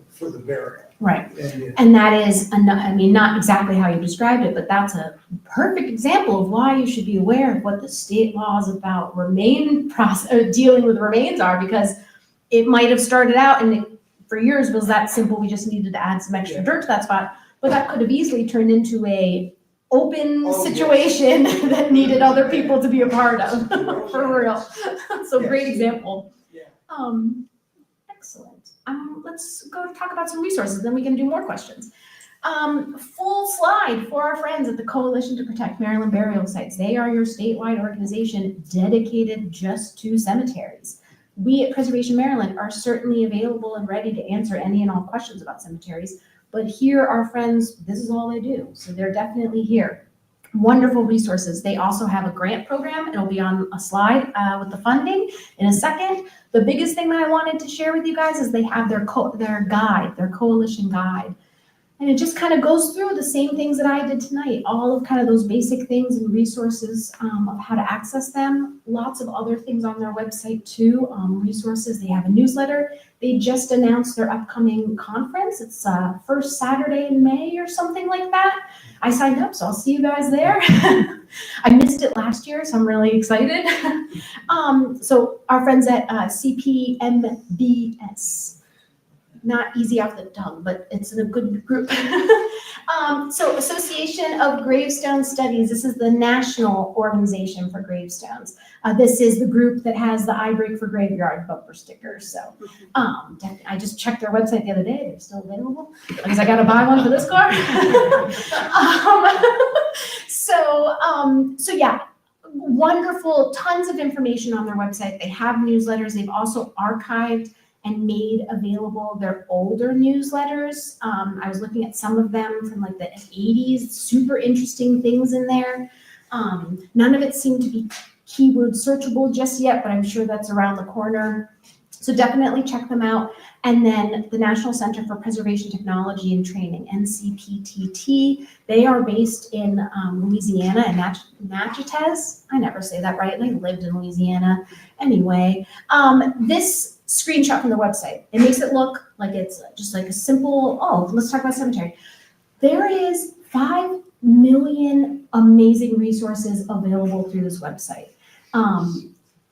for the burial. Right. And And that is, I mean, not exactly how you described it, but that's a perfect example of why you should be aware of what the state laws about dealing with remains are, because it might have started out and for years was that simple, we just needed to add some extra dirt to that spot, but that could have easily turned into a open situation that needed other people to be a part of, for real. So great example. Yeah. Excellent. Let's go talk about some resources, then we can do more questions. Full slide for our friends at the Coalition to Protect Maryland Burial Sites. They are your statewide organization dedicated just to cemeteries. We at Preservation Maryland are certainly available and ready to answer any and all questions about cemeteries, but here our friends, this is all they do. So they're definitely here. Wonderful resources. They also have a grant program. It'll be on a slide with the funding in a second. The biggest thing that I wanted to share with you guys is they have their guide, their coalition guide. And it just kind of goes through the same things that I did tonight, all of kind of those basic things and resources of how to access them. Lots of other things on their website too, resources. They have a newsletter. They just announced their upcoming conference. It's first Saturday in May or something like that. I signed up, so I'll see you guys there. I missed it last year, so I'm really excited. So our friends at CPMBS, not easy off the tongue, but it's in a good group. So Association of Gravestone Studies, this is the national organization for gravestones. This is the group that has the I Break for Graveyard bumper stickers. So I just checked their website the other day. They're still available because I got to buy one for this car. So yeah, wonderful, tons of information on their website. They have newsletters. They've also archived and made available their older newsletters. I was looking at some of them from like the 80s, super interesting things in there. None of it seemed to be keyword searchable just yet, but I'm sure that's around the corner. So definitely check them out. And then the National Center for Preservation Technology and Training, NCPTT, they are based in Louisiana and Natchez. I never say that right, and I lived in Louisiana. Anyway, this screenshot from the website, it makes it look like it's just like a simple, let's talk about cemetery. There is 5 million amazing resources available through this website.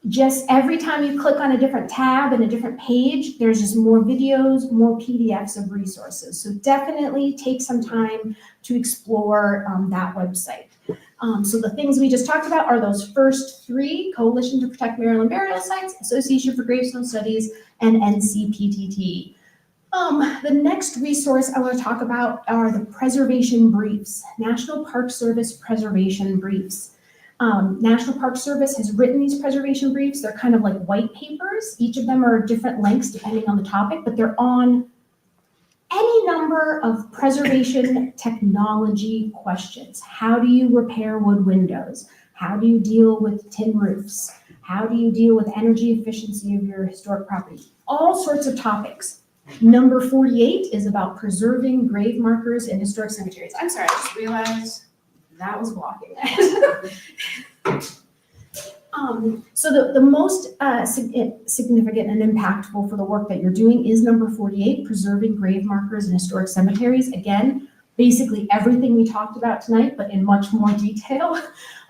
Just every time you click on a different tab and a different page, there's just more videos, more PDFs of resources. So definitely take some time to explore that website. So the things we just talked about are those first 3, Coalition to Protect Maryland Burial Sites, Association for Gravestone Studies, and NCPTT. The next resource I want to talk about are the preservation briefs, National Park Service preservation briefs. National Park Service has written these preservation briefs. They're kind of like white papers. Each of them are different lengths depending on the topic, but they're on any number of preservation technology questions. How do you repair wood windows? How do you deal with tin roofs? How do you deal with energy efficiency of your historic property? All sorts of topics. Number 48 is about preserving grave markers in historic cemeteries. I'm sorry, I just realized that was blocking it. So the most significant and impactful for the work that you're doing is number 48, preserving grave markers in historic cemeteries. Again, basically everything we talked about tonight, but in much more detail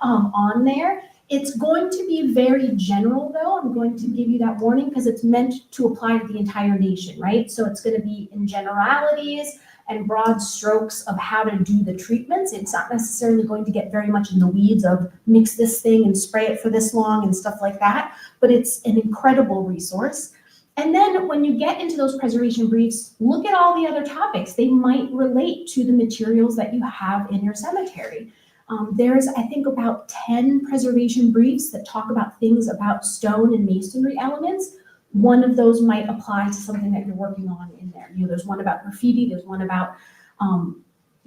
on there. It's going to be very general though. I'm going to give you that warning because it's meant to apply to the entire nation, right? So it's going to be in generalities and broad strokes of how to do the treatments. It's not necessarily going to get very much in the weeds of mix this thing and spray it for this long and stuff like that, but it's an incredible resource. And then when you get into those preservation briefs, look at all the other topics. They might relate to the materials that you have in your cemetery. There's, I think, about 10 preservation briefs that talk about things about stone and masonry elements. One of those might apply to something that you're working on in there. You know, there's one about graffiti, there's one about,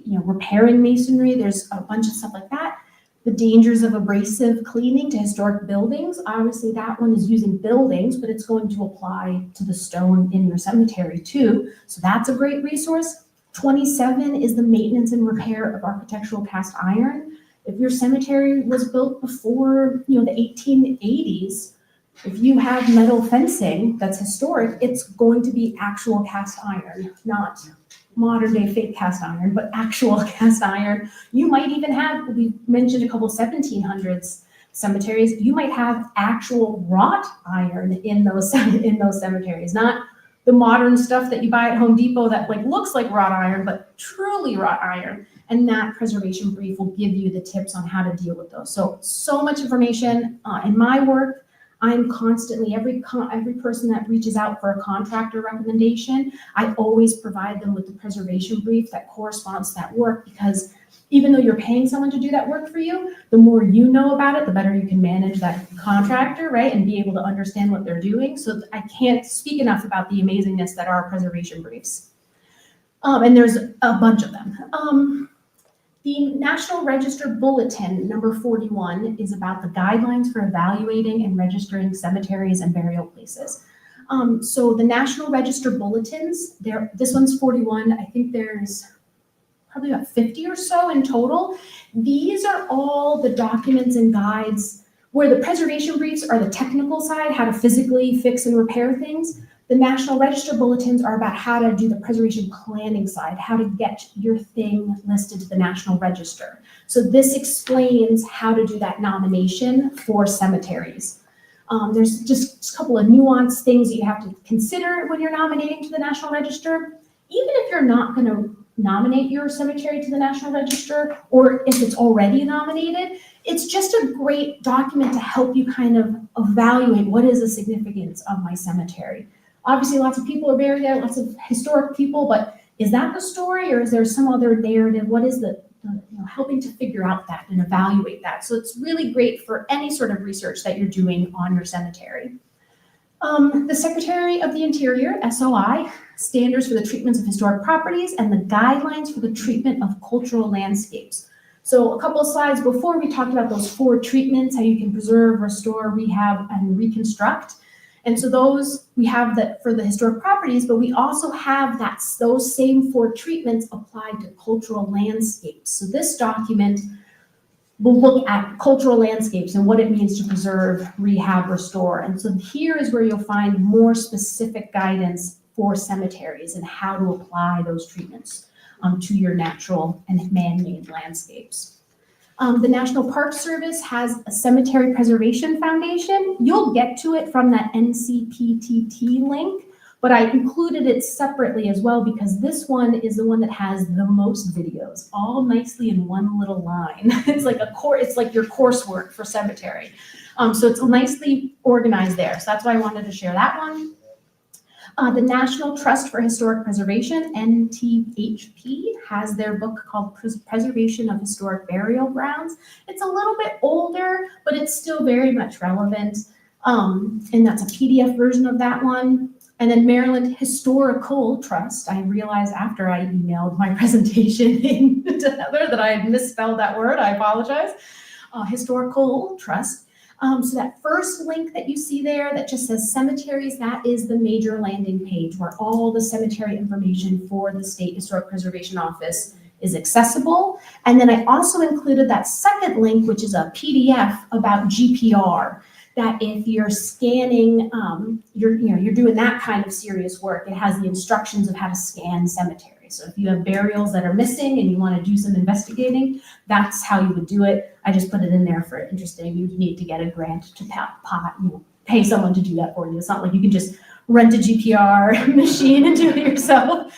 repairing masonry. There's a bunch of stuff like that. The dangers of abrasive cleaning to historic buildings. Obviously, that one is using buildings, but it's going to apply to the stone in your cemetery too. So that's a great resource. 27 is the maintenance and repair of architectural cast iron. If your cemetery was built before, the 1880s, if you have metal fencing that's historic, it's going to be actual cast iron, not modern day fake cast iron, but actual cast iron. You might even have, we mentioned a couple 1700s cemeteries, you might have actual wrought iron in those cemeteries, not the modern stuff that you buy at Home Depot that looks like wrought iron, but truly wrought iron. And that preservation brief will give you the tips on how to deal with those. So much information in my work. I'm constantly, every person that reaches out for a contractor recommendation, I always provide them with the preservation brief that corresponds to that work, because even though you're paying someone to do that work for you, the more you know about it, the better you can manage that contractor, right? And be able to understand what they're doing. So I can't speak enough about the amazingness that are preservation briefs. And there's a bunch of them. The National Register Bulletin, number 41, is about the guidelines for evaluating and registering cemeteries and burial places. So the National Register Bulletins, this one's 41. I think there's probably about 50 or so in total. These are all the documents and guides where the preservation briefs are the technical side, how to physically fix and repair things. The National Register Bulletins are about how to do the preservation planning side, how to get your thing listed to the National Register. So this explains how to do that nomination for cemeteries. There's just a couple of nuanced things that you have to consider when you're nominating to the National Register. Even if you're not going to nominate your cemetery to the National Register, or if it's already nominated, it's just a great document to help you kind of evaluate what is the significance of my cemetery. Obviously, lots of people are buried there, lots of historic people, but is that the story, or is there some other narrative? What is the helping to figure out that and evaluate that? So it's really great for any sort of research that you're doing on your cemetery. The Secretary of the Interior, SOI, standards for the treatments of historic properties and the guidelines for the treatment of cultural landscapes. So a couple of slides before, we talked about those 4 treatments, how you can preserve, restore, rehab, and reconstruct. And so those, we have that for the historic properties, but we also have those same 4 treatments applied to cultural landscapes. So this document will look at cultural landscapes and what it means to preserve, rehab, restore. And so here is where you'll find more specific guidance for cemeteries and how to apply those treatments to your natural and man-made landscapes. The National Park Service has a Cemetery Preservation Foundation. You'll get to it from that NCPTT link, but I included it separately as well because this one is the one that has the most videos, all nicely in one little line. It's like your coursework for cemetery. So it's nicely organized there. So that's why I wanted to share that one. The National Trust for Historic Preservation, NTHP, has their book called Preservation of Historic Burial Grounds. It's a little bit older, but it's still very much relevant. And that's a PDF version of that one. And then Maryland Historical Trust, I realized after I emailed my presentation to Heather that I had misspelled that word. I apologize. Historical Trust So that first link that you see there that just says cemeteries, that is the major landing page where all the cemetery information for the State Historic Preservation Office is accessible. And then I also included that second link, which is a PDF about GPR, that if you're scanning, you're doing that kind of serious work, it has the instructions of how to scan cemeteries. So if you have burials that are missing and you want to do some investigating, that's how you would do it. I just put it in there for interesting. You need to get a grant to pay someone to do that for you. It's not like you can just rent a GPR machine and do it yourself.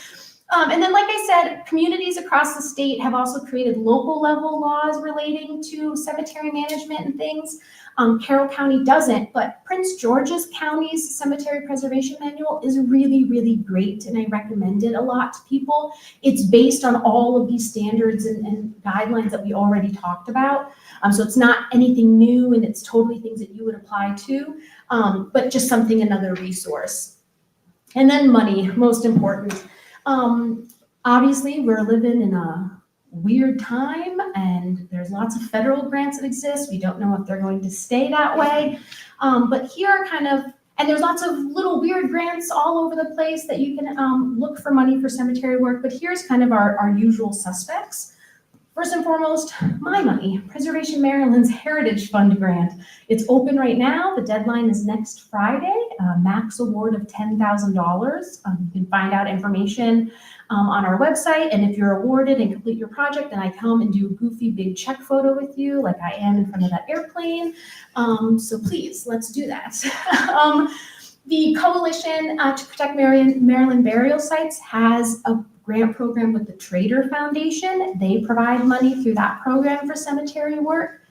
And then, like I said, communities across the state have also created local level laws relating to cemetery management and things. Carroll County doesn't, but Prince George's County's Cemetery Preservation Manual is really, really great, and I recommend it a lot to people. It's based on all of these standards and guidelines that we already talked about. So it's not anything new, and it's totally things that you would apply to, but just something, another resource. And then money, most important. Obviously, we're living in a weird time, and there's lots of federal grants that exist. We don't know if they're going to stay that way. But here are and there's lots of little weird grants all over the place that you can look for money for cemetery work. But here's kind of our usual suspects. First and foremost, my money, Preservation Maryland's Heritage Fund grant. It's open right now. The deadline is next Friday, max award of $10,000. You can find out information on our website. And if you're awarded and complete your project, then I come and do a goofy big check photo with you like I am in front of that airplane. So please, let's do that. The Coalition to Protect Maryland Burial Sites has a grant program with the Trader Foundation. They provide money through that program for cemetery work.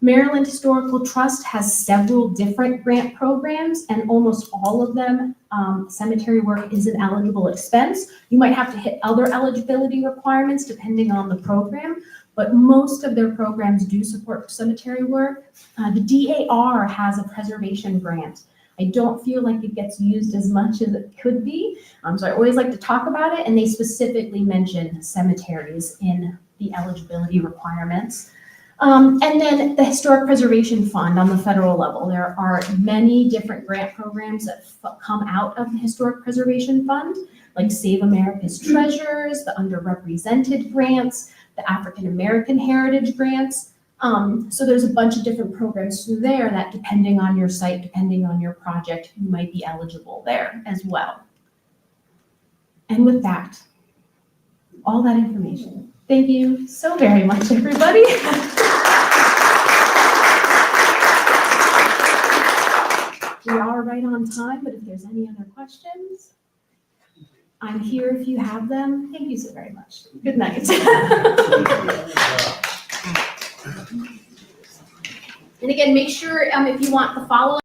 Maryland Historical Trust has several different grant programs, and almost all of them, cemetery work is an eligible expense. You might have to hit other eligibility requirements depending on the program, but most of their programs do support cemetery work. The DAR has a preservation grant. I don't feel like it gets used as much as it could be, so I always like to talk about it, and they specifically mention cemeteries in the eligibility requirements. And then the Historic Preservation Fund on the federal level. There are many different grant programs that come out of the Historic Preservation Fund, like Save America's Treasures, the Underrepresented Grants, the African American Heritage Grants. So there's a bunch of different programs through there that, depending on your site, depending on your project, you might be eligible there as well. And with that, all that information. Thank you so very much, everybody. We are right on time, but if there's any other questions, I'm here if you have them. Thank you so very much. Good night. And again, make sure if you want the follow-up